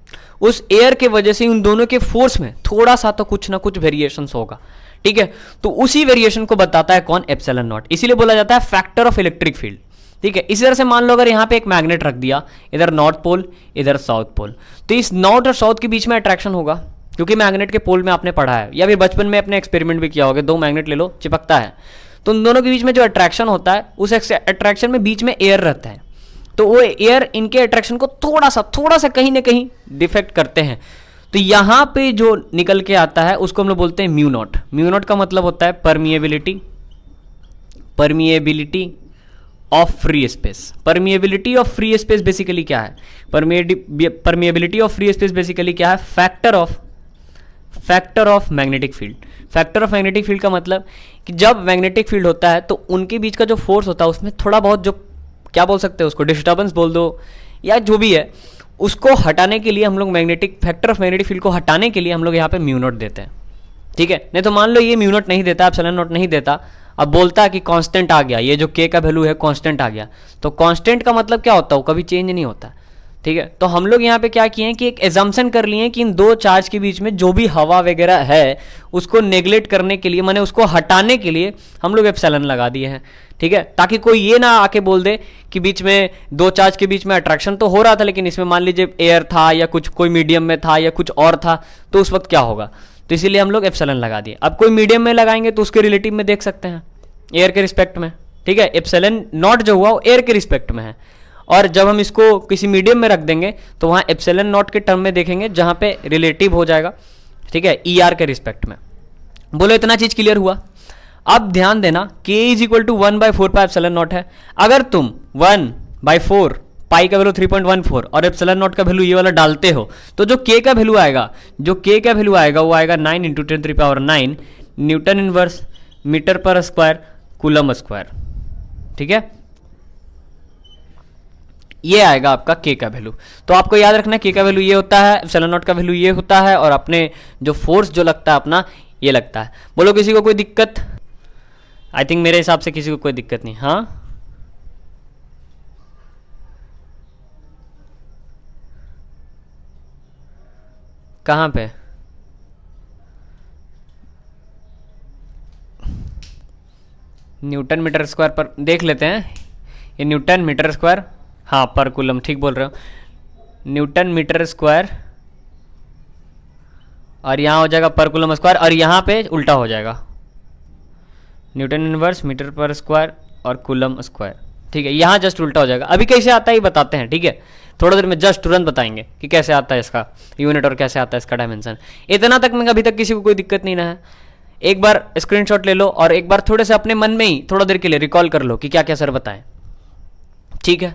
उस एयर के वजह से उन दोनों के फोर्स में थोड़ा सा तो कुछ ना कुछ वेरिएशन होगा। ठीक है, तो उसी वेरिएशन को बताता है कौन? Epsilon not. इसीलिए बोला जाता है फैक्टर ऑफ इलेक्ट्रिक फील्ड। ठीक है, इसी तरह से मान लो अगर यहाँ पे एक मैग्नेट रख दिया, इधर नॉर्थ पोल इधर साउथ पोल, तो इस नॉर्थ और साउथ के बीच में अट्रैक्शन होगा, क्योंकि मैग्नेट के पोल में आपने पढ़ा है, या फिर बचपन में अपने एक्सपेरिमेंट भी किया होगा, दो मैग्नेट ले लो, चिपकता है, तो उन दोनों के बीच में जो अट्रैक्शन होता है, उस अट्रैक्शन में बीच में एयर रहता है, तो वो एयर इनके अट्रैक्शन को थोड़ा सा कहीं ना कहीं डिफेक्ट करते हैं। तो यहां पे जो निकल के आता है उसको हम लोग बोलते हैं म्यू नॉट। म्यू नॉट का मतलब होता है permeability of free space. Permeability of free space basically क्या है? Permeability of free space basically क्या है? Factor of factor of magnetic field. Factor of magnetic field का मतलब कि जब मैग्नेटिक फील्ड होता है तो उनके बीच का जो फोर्स होता है उसमें थोड़ा बहुत जो क्या बोल सकते हैं उसको, डिस्टर्बेंस बोल दो या जो भी है, उसको हटाने के लिए हम लोग magnetic factor of magnetic field को हटाने के लिए हम लोग यहाँ पे म्यू नॉट देते हैं। ठीक है, नहीं तो मान लो ये म्यू नॉट नहीं देता, एप्सिलॉन नॉट नहीं देता, अब बोलता है कि कांस्टेंट आ गया, ये जो के का वैल्यू है कांस्टेंट आ गया, तो कांस्टेंट का मतलब क्या होता है, वो कभी चेंज नहीं होता। ठीक है, तो हम लोग यहाँ पे क्या किए हैं कि एक एजम्पशन कर लिए कि इन दो चार्ज के बीच में जो भी हवा वगैरह है उसको नेग्लेक्ट करने के लिए, माने उसको हटाने के लिए हम लोग एप्सिलॉन लगा दिए हैं। ठीक है, ताकि कोई ये ना आके बोल दे कि बीच में दो चार्ज के बीच में अट्रैक्शन तो हो रहा था लेकिन इसमें मान लीजिए एयर था या कुछ कोई मीडियम में था या कुछ और था, तो उस वक्त क्या होगा, तो इसीलिए हम लोग एप्सिलॉन लगा दिए। अब कोई मीडियम में लगाएंगे तो उसके रिलेटिव में देख सकते हैं, एयर के रिस्पेक्ट में। ठीक है, एप्सिलॉन नॉट जो हुआ वो एयर के रिस्पेक्ट में है, और जब हम इसको किसी मीडियम में रख देंगे तो वहाँ एप्सिलॉन नॉट के टर्म में देखेंगे जहाँ पे रिलेटिव हो जाएगा। ठीक है, ई आर के रिस्पेक्ट में। बोलो इतना चीज क्लियर हुआ। अब ध्यान देना k is equal to 1/4 pi epsilon naught है। अगर तुम 1/4 पाई का वैल्यू 3.14 और एप्सिलॉन नॉट का वैल्यू ये वाला डालते हो तो जो k का वैल्यू आएगा, वो आएगा 9 × 10⁹ न्यूटन इनवर्स मीटर पर स्क्वायर कूलम स्क्वायर। ठीक है, ये आएगा आपका k का वैल्यू। तो आपको याद रखना k का वैल्यू ये होता है, एप्सिलॉन नॉट का वैल्यू ये होता है, और अपने जो फोर्स जो लगता है अपना ये लगता है। बोलो किसी को कोई दिक्कत? आई थिंक मेरे हिसाब से किसी को कोई दिक्कत नहीं। हाँ, कहाँ पे? न्यूटन मीटर स्क्वायर पर देख लेते हैं। ये न्यूटन मीटर स्क्वायर, हाँ पर कूलम, ठीक बोल रहे हो, न्यूटन मीटर स्क्वायर, और यहाँ हो जाएगा पर कूलम स्क्वायर, और यहाँ पे उल्टा हो जाएगा न्यूटन इनवर्स मीटर पर स्क्वायर और कूलम स्क्वायर। ठीक है, यहाँ जस्ट उल्टा हो जाएगा। अभी कैसे आता है ये बताते हैं। ठीक है, थोड़ा देर में जस्ट तुरंत बताएंगे कि कैसे आता है इसका यूनिट और कैसे आता है इसका डायमेंशन। इतना तक में अभी तक किसी को कोई दिक्कत नहीं ना है। एक बार स्क्रीनशॉट ले लो और एक बार थोड़े से अपने मन में ही थोड़ा देर के लिए रिकॉल कर लो कि क्या क्या सर बताएं। ठीक है,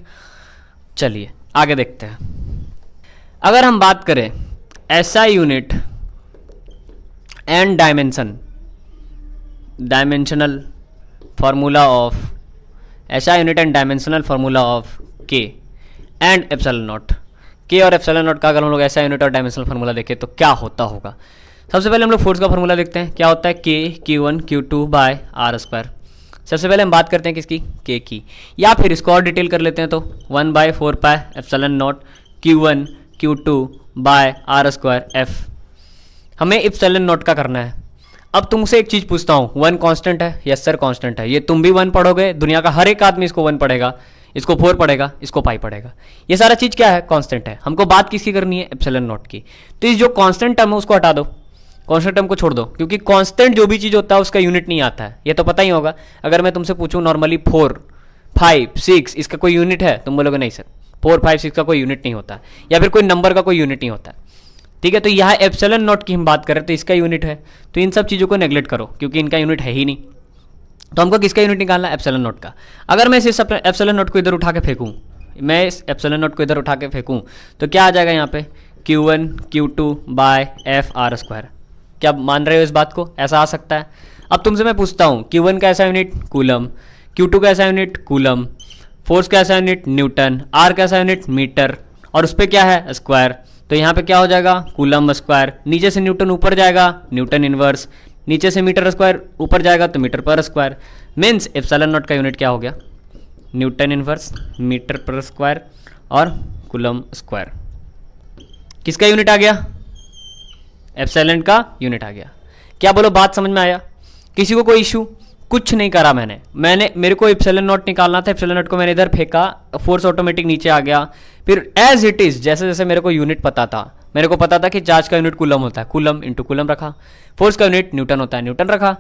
चलिए आगे देखते हैं। अगर हम बात करें ऐसा unit and dimensional formula of ऐसा unit and dimensional formula of K and epsilon naught, K और एप्सिलॉन नॉट का अगर हम लोग ऐसा यूनिट और डायमेंशनल फार्मूला देखें तो क्या होता होगा। सबसे पहले हम लोग फोर्स का फार्मूला देखते हैं, क्या होता है के Q1 Q2 by R square. सबसे पहले हम बात करते हैं किसकी, के की, या फिर इसको और डिटेल कर लेते हैं तो 1/4 pi epsilon naught Q1 Q2 by R square F. हमें एप्सिलॉन नॉट का करना है। अब तुमसे एक चीज पूछता हूँ, 1 कांस्टेंट है? यस सर कांस्टेंट है। ये तुम भी 1 पढ़ोगे, दुनिया का हर एक आदमी इसको 1 पढ़ेगा, इसको 4 पढ़ेगा, इसको पाई पढ़ेगा। ये सारा चीज क्या है, कांस्टेंट है। हमको बात किसकी करनी है, एप्सिलॉन नॉट की। तो इस जो कांस्टेंट टर्म है उसको हटा दो, कांस्टेंट टर्म को छोड़ दो, क्योंकि कांस्टेंट जो भी चीज होता है उसका यूनिट नहीं आता है, ये तो पता ही होगा। अगर मैं तुमसे पूछूं नॉर्मली 4, 5, 6 इसका कोई यूनिट है, तुम बोलोगे नहीं सर 4, 5, 6 का कोई यूनिट नहीं होता, या फिर कोई नंबर का कोई यूनिट नहीं होता। ठीक है, तो यहाँ एप्सिलॉन नॉट की हम बात करें तो इसका यूनिट है, तो इन सब चीज़ों को नेग्लेक्ट करो क्योंकि इनका यूनिट है ही नहीं। तो हमको किसका यूनिट निकालना है, एप्सिलॉन नॉट का। अगर मैं इस एप्सिलॉन नॉट को इधर उठा के फेंकूँ, मैं इस एप्सिलॉन नॉट को इधर उठा के फेंकूँ तो क्या आ जाएगा यहाँ पे, Q1 Q2 bye F R square. क्या मान रहे हो इस बात को, ऐसा आ सकता है। अब तुमसे मैं पूछता हूँ Q1 का ऐसा यूनिट कूलम, Q2 का ऐसा यूनिट कूलम, फोर्स का ऐसा यूनिट न्यूटन, आर का ऐसा यूनिट मीटर, और उस पर क्या है स्क्वायर। तो यहाँ पे क्या हो जाएगा, कूलम स्क्वायर, नीचे से न्यूटन ऊपर जाएगा न्यूटन इनवर्स, नीचे से मीटर स्क्वायर ऊपर जाएगा तो मीटर पर स्क्वायर। मीन्स एप्सिलॉन नॉट का यूनिट क्या हो गया, न्यूटन इनवर्स मीटर पर स्क्वायर और कूलम स्क्वायर। किसका यूनिट आ गया, एप्सिलॉन का यूनिट आ गया। क्या बोलो बात समझ में आया? किसी को कोई इशू? कुछ नहीं करा मैंने मेरे को एप्सिलॉन नॉट निकालना था, एप्सिलॉन नॉट को मैंने इधर फेंका, फोर्स ऑटोमेटिक नीचे आ गया। फिर एज इट इज जैसे जैसे मेरे को यूनिट पता था, मेरे को पता था कि चार्ज का यूनिट कूलम होता है, कूलम इंटू कूलम रखा। फोर्स का यूनिट न्यूटन होता है, न्यूटन रखा।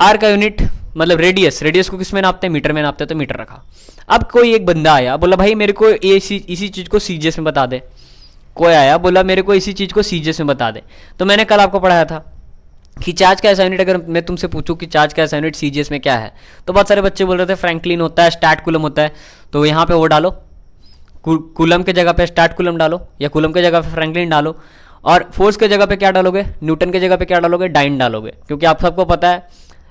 आर का यूनिट मतलब रेडियस को किस में नापते हैं, मीटर में नापते हैं, तो मीटर रखा। अब कोई एक बंदा आया, बोला भाई मेरे को इसी चीज को सीजीएस में बता दे। कोई आया बोला मेरे को इसी चीज को सीजीएस में बता दे। तो मैंने कल आपको पढ़ाया था कि चार्ज का ऐसा यूनिट, अगर मैं तुमसे पूछूं कि चार्ज का ऐसा यूनिट सीजीएस में क्या है, तो बहुत सारे बच्चे बोल रहे थे फ्रैंकलिन होता है, स्टैट कूलम होता है। तो यहाँ पे वो डालो, कूलम के जगह पे स्टैट कूलम डालो, या कूलम के जगह पे फ्रैंकलिन डालो, और फोर्स के जगह पे क्या डालोगे, न्यूटन के जगह पे क्या डालोगे, डाइन डालोगे, क्योंकि आप सबको पता है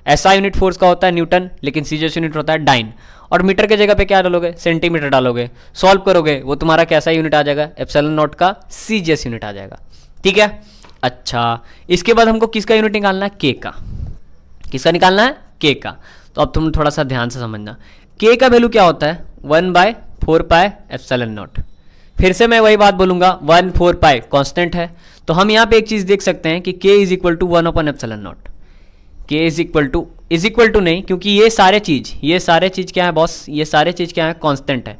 ऐसा यूनिट फोर्स का होता है न्यूटन, लेकिन सीजीएस यूनिट होता है डाइन। और मीटर के जगह पे क्या डालोगे, सेंटीमीटर डालोगे। सॉल्व करोगे वो तुम्हारा कैसा यूनिट आ जाएगा, एप्सिलॉन नॉट का सीजीएस यूनिट आ जाएगा। ठीक है, अच्छा इसके बाद हमको किसका यूनिट निकालना है, के का। किसका निकालना है, के का। तो अब तुम थोड़ा सा ध्यान से समझना, के का वैल्यू क्या होता है, 1/4 पाई एप्सिलॉन नॉट। फिर से मैं वही बात बोलूंगा, 1/4 पाई कांस्टेंट है, तो हम यहाँ पे एक चीज देख सकते हैं कि k is equal to one by epsilon naught. k is equal to नहीं, क्योंकि ये सारे चीज क्या है बॉस, ये सारे चीज क्या है, कांस्टेंट है।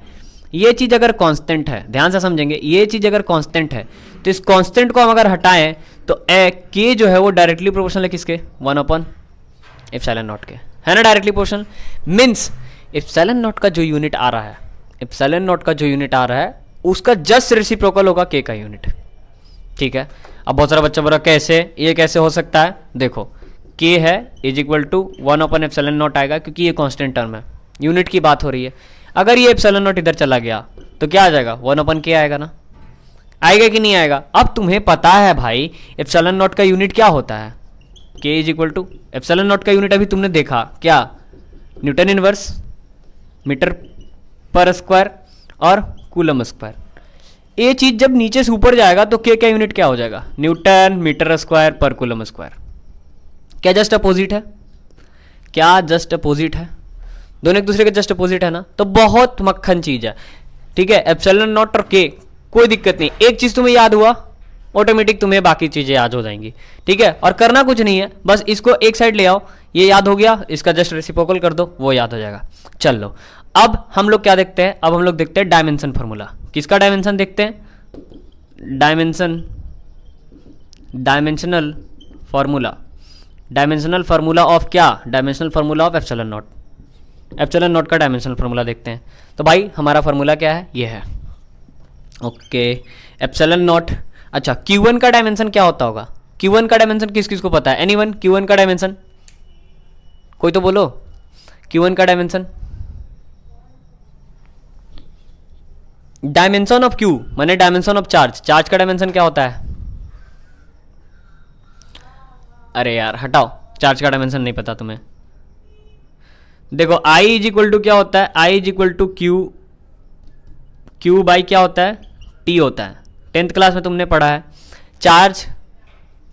ये चीज अगर कांस्टेंट है, ध्यान से समझेंगे, ये चीज अगर कांस्टेंट है तो इस कांस्टेंट को हम अगर हटाएं तो k जो है वो डायरेक्टली प्रोपोर्शनल है किसके, 1/एप्सिलॉन नॉट के, है ना, directly proportional. Means epsilon naught का जो यूनिट आ रहा है, एप्सिलॉन नॉट का जो यूनिट आ रहा है उसका जस्ट रेसिप्रोकल होगा k का यूनिट। ठीक है, अब बहुत सारा बच्चा बोला कैसे, ये कैसे हो सकता है, देखो k है is equal to one by epsilon not आएगा, क्योंकि ये कांस्टेंट टर्म है, यूनिट की बात हो रही है। अगर ये एप्सिलॉन नॉट इधर चला गया तो क्या आ जाएगा, 1/k आएगा ना, आएगा कि नहीं आएगा। अब तुम्हें पता है भाई एप्सिलॉन नॉट का यूनिट क्या होता है, k is equal to epsilon naught का यूनिट अभी तुमने देखा क्या, न्यूटन इनवर्स मीटर पर स्क्वायर और कूलम स्क्वायर। ये चीज जब नीचे से ऊपर जाएगा तो k का यूनिट क्या हो जाएगा, न्यूटन मीटर स्क्वायर पर कूलम स्क्वायर। क्या जस्ट अपोजिट है, क्या जस्ट अपोजिट है, दोनों एक दूसरे के जस्ट अपोजिट है ना, तो बहुत मक्खन चीज है। ठीक है, एप्सिलॉन नॉट और k कोई दिक्कत नहीं, एक चीज तुम्हें याद हुआ ऑटोमेटिक तुम्हें बाकी चीजें याद हो जाएंगी। ठीक है, और करना कुछ नहीं है, बस इसको एक साइड ले आओ, ये याद हो गया, इसका जस्ट रेसिप्रोकल कर दो, वो याद हो जाएगा। चल लो, अब हम लोग क्या देखते हैं, अब हम लोग देखते हैं डायमेंशन फार्मूला। किसका डायमेंशन देखते हैं, डायमेंशनल फार्मूला ऑफ क्या, dimensional formula of epsilon not. Epsilon naught का डायमेंशनल फार्मूला देखते हैं। तो भाई हमारा फार्मूला क्या है, ये है, ओके, एप्सिलॉन नॉट। अच्छा Q1 का डायमेंशन क्या होता होगा, Q1 का डायमेंशन किस किस को पता है, एनीवन, Q1 का डायमेंशन कोई तो बोलो, Q1 का डायमेंशन, डायमेंशन ऑफ Q माने डायमेंशन ऑफ चार्ज, चार्ज का डायमेंशन क्या होता है, अरे यार हटाओ, चार्ज का डायमेंशन नहीं पता तुम्हें। देखो I इज इक्वल टू क्या होता है, I is equal to Q by क्या होता है, T होता है, 10th क्लास में तुमने पढ़ा है। Charge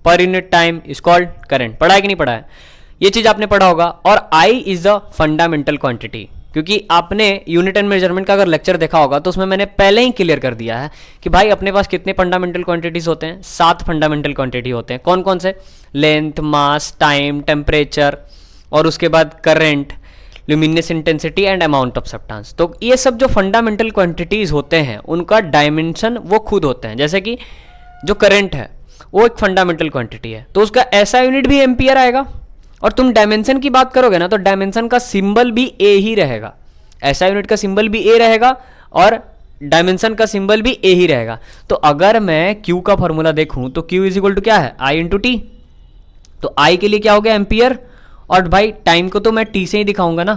per unit time is called current, पढ़ा है कि नहीं पढ़ा है, ये चीज आपने पढ़ा होगा। और I is a fundamental quantity, क्योंकि आपने यूनिट एंड मेजरमेंट का अगर लेक्चर देखा होगा तो उसमें मैंने पहले ही क्लियर कर दिया है कि भाई अपने पास कितने फंडामेंटल क्वांटिटीज होते हैं, 7 फंडामेंटल क्वांटिटी होते हैं। कौन कौन से, लेंथ, मास, टाइम, टेम्परेचर, और उसके बाद current, luminous intensity and amount of substance. तो ये सब जो फंडामेंटल क्वांटिटीज होते हैं उनका डायमेंशन वो खुद होते हैं। जैसे कि जो करंट है वो एक फंडामेंटल क्वांटिटी है, तो उसका ऐसा यूनिट भी एम्पियर आएगा। और तुम डायमेंशन की बात करोगे ना तो डायमेंशन का सिंबल भी ए ही रहेगा, ऐसा यूनिट का सिंबल भी ए रहेगा और डायमेंशन का सिंबल भी ए ही रहेगा। तो अगर मैं Q का फॉर्मूला देखूं तो Q इज इक्वल टू क्या है, I इंटू टी। तो I के लिए क्या हो गया, एम्पियर, और भाई टाइम को तो मैं टी से ही दिखाऊंगा ना,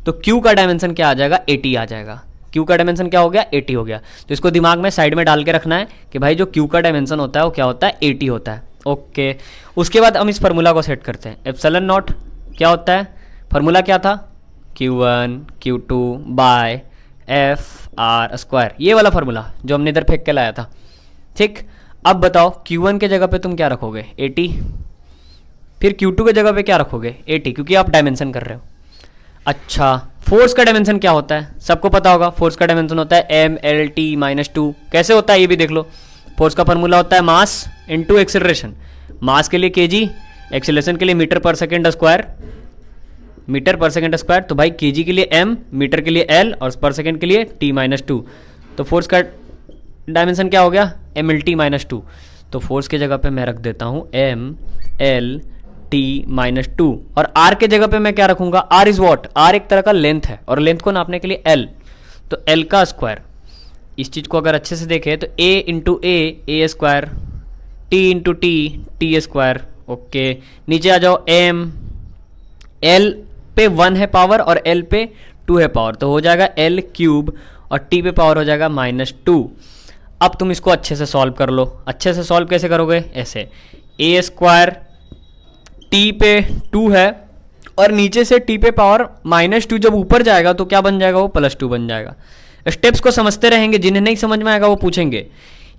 तो Q का डायमेंशन क्या आ जाएगा, 80 आ जाएगा। Q का डायमेंशन क्या हो गया, 80 हो गया। तो इसको दिमाग में साइड में डाल के रखना है कि भाई जो Q का डायमेंशन होता है वो क्या होता है, 80 होता है। ओके, उसके बाद हम इस फार्मूला को सेट करते हैं। एप्सिलॉन नॉट क्या होता है, फार्मूला क्या था, Q1 Q2 bye F R square, ये वाला फार्मूला जो हमने इधर फेंक के लाया था। ठीक, अब बताओ Q1 के जगह पे तुम क्या रखोगे, 80, फिर Q2 के जगह पे क्या रखोगे, 80, क्योंकि आप डायमेंशन कर रहे हो। अच्छा, फोर्स का डायमेंशन क्या होता है, सबको पता होगा, फोर्स का डायमेंशन होता है mLT-2। कैसे होता है ये भी देख लो, फोर्स का फॉर्मूला होता है मास इनटू एक्सेलरेशन। मास के लिए kg, एक्सेलरेशन के लिए मीटर पर सेकेंड स्क्वायर, मीटर पर सेकेंड स्क्वायर। तो भाई kg के लिए m, मीटर के लिए l और पर सेकेंड के लिए t-2। तो फोर्स का डायमेंशन क्या हो गया, mLT-2। तो फोर्स के जगह पे मैं रख देता हूँ mLT-2, और r के जगह पे मैं क्या रखूंगा, r इज वॉट, r एक तरह का लेंथ है और लेंथ को नापने के लिए l, तो l का स्क्वायर। इस चीज को अगर अच्छे से देखें तो a into A square, t into T square. Okay, नीचे आ जाओ, m, l पे 1 है पावर और l पे 2 है पावर, तो हो जाएगा l क्यूब और t पे पावर हो जाएगा -2। अब तुम इसको अच्छे से सॉल्व कर लो। अच्छे से सॉल्व कैसे करोगे? ऐसे, ए स्क्वायर टी पे 2 है और नीचे से टी पे पावर -2 जब ऊपर जाएगा तो क्या बन जाएगा? वो +2 बन जाएगा। स्टेप्स को समझते रहेंगे, जिन्हें नहीं समझ में आएगा वो पूछेंगे।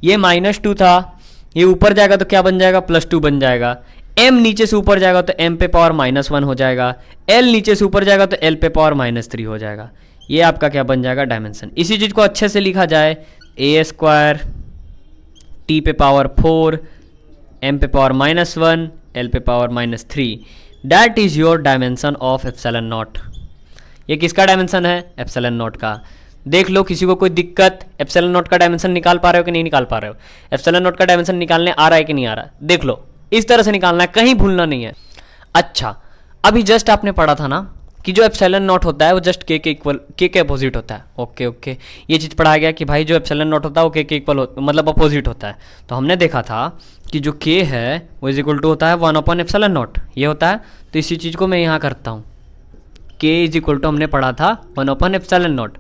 ये -2 था, ये ऊपर जाएगा तो क्या बन जाएगा? +2 बन जाएगा। m नीचे से ऊपर जाएगा तो m पे पावर -1 हो जाएगा। l नीचे से ऊपर जाएगा तो l पे पावर -3 हो जाएगा। ये आपका क्या बन जाएगा? डायमेंशन। इसी चीज़ को अच्छे से लिखा जाए, ए स्क्वायर टी पे पावर 4, m पे पावर -1, l पे power -3, that is your dimension of epsilon not. ये किसका डायमेंशन है? एप्सिलॉन नॉट का। देख लो, किसी को कोई दिक्कत? एप्सिलॉन नॉट का डायमेंशन निकाल पा रहे हो कि नहीं निकाल पा रहे हो? एप्सिलॉन नॉट का डायमेंशन निकालने आ रहा है कि नहीं आ रहा? देख लो, इस तरह से निकालना है, कहीं भूलना नहीं है। अच्छा, अभी जस्ट आपने पढ़ा था ना कि जो एप्सिलॉन नॉट होता है वो जस्ट के इक्वल, के अपोजिट होता है। ओके ओके, ये चीज़ पढ़ा गया कि भाई जो एप्सिलॉन नॉट होता है वो के इक्वल मतलब अपोजिट होता है। तो हमने देखा था कि जो के है वो इज इक्वल टू होता है 1/एप्सिलॉन नॉट, ये होता है। तो इसी चीज़ को मैं यहाँ करता हूँ, के इज इक्वल टू हमने पढ़ा था 1/एप्सिलॉन नॉट।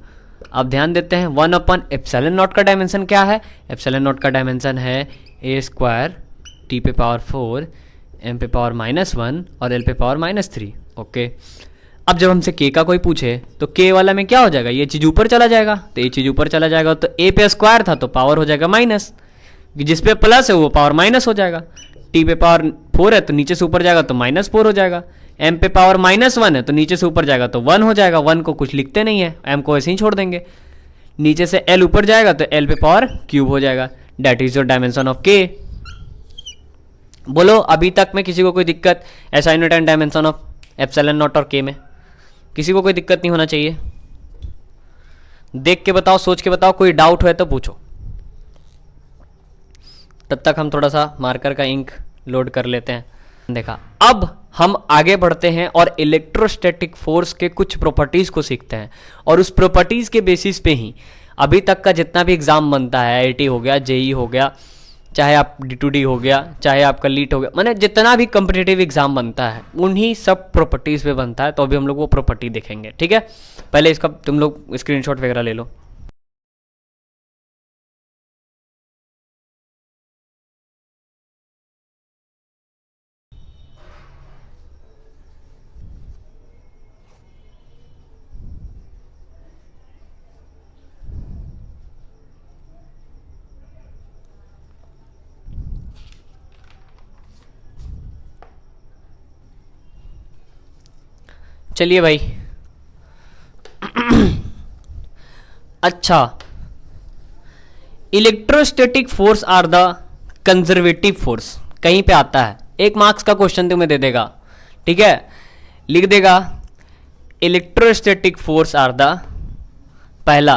अब ध्यान देते हैं 1/एप्सिलॉन नॉट का डायमेंशन क्या है? एप्सिलॉन नॉट का डायमेंशन है ए स्क्वायर टी पे पावर 4, m पे पावर -1 और l पे पावर -3। ओके, अब जब हमसे k का कोई पूछे तो k वाला में क्या हो जाएगा? ये चीज़ ऊपर चला जाएगा, तो ये चीज़ ऊपर चला जाएगा तो a पे स्क्वायर था तो पावर हो जाएगा माइनस, जिस पे प्लस है वो पावर माइनस हो जाएगा। t पे पावर 4 है तो नीचे से ऊपर जाएगा तो -4 हो जाएगा। m पे पावर -1 है तो नीचे से ऊपर जाएगा तो 1 हो जाएगा। 1 को कुछ लिखते नहीं है, m को ऐसे ही छोड़ देंगे। नीचे से l ऊपर जाएगा तो l पे पावर क्यूब हो जाएगा। That is your dimension of k। बोलो, अभी तक में किसी को कोई दिक्कत SI Newton dimension of epsilon not और के में? किसी को कोई दिक्कत नहीं होना चाहिए। देख के बताओ, सोच के बताओ, कोई डाउट है तो पूछो। तब तक हम थोड़ा सा मार्कर का इंक लोड कर लेते हैं। देखा, अब हम आगे बढ़ते हैं और इलेक्ट्रोस्टैटिक फोर्स के कुछ प्रॉपर्टीज को सीखते हैं, और उस प्रॉपर्टीज के बेसिस पे ही अभी तक का जितना भी एग्जाम बनता है, IIT हो गया, JEE हो गया, चाहे आप D2D हो गया, चाहे आपका लीट हो गया, माने जितना भी कॉम्पिटिटिव एग्जाम बनता है उन्हीं सब प्रॉपर्टीज पे बनता है। तो अभी हम लोग वो प्रॉपर्टी देखेंगे, ठीक है? पहले इसका तुम लोग स्क्रीनशॉट वगैरह ले लो। चलिए भाई। अच्छा, electrostatic force are the conservative force, कहीं पे आता है, 1 मार्क्स का क्वेश्चन तुम्हें दे देगा, ठीक है? लिख देगा इलेक्ट्रोस्टैटिक फोर्स आर द, पहला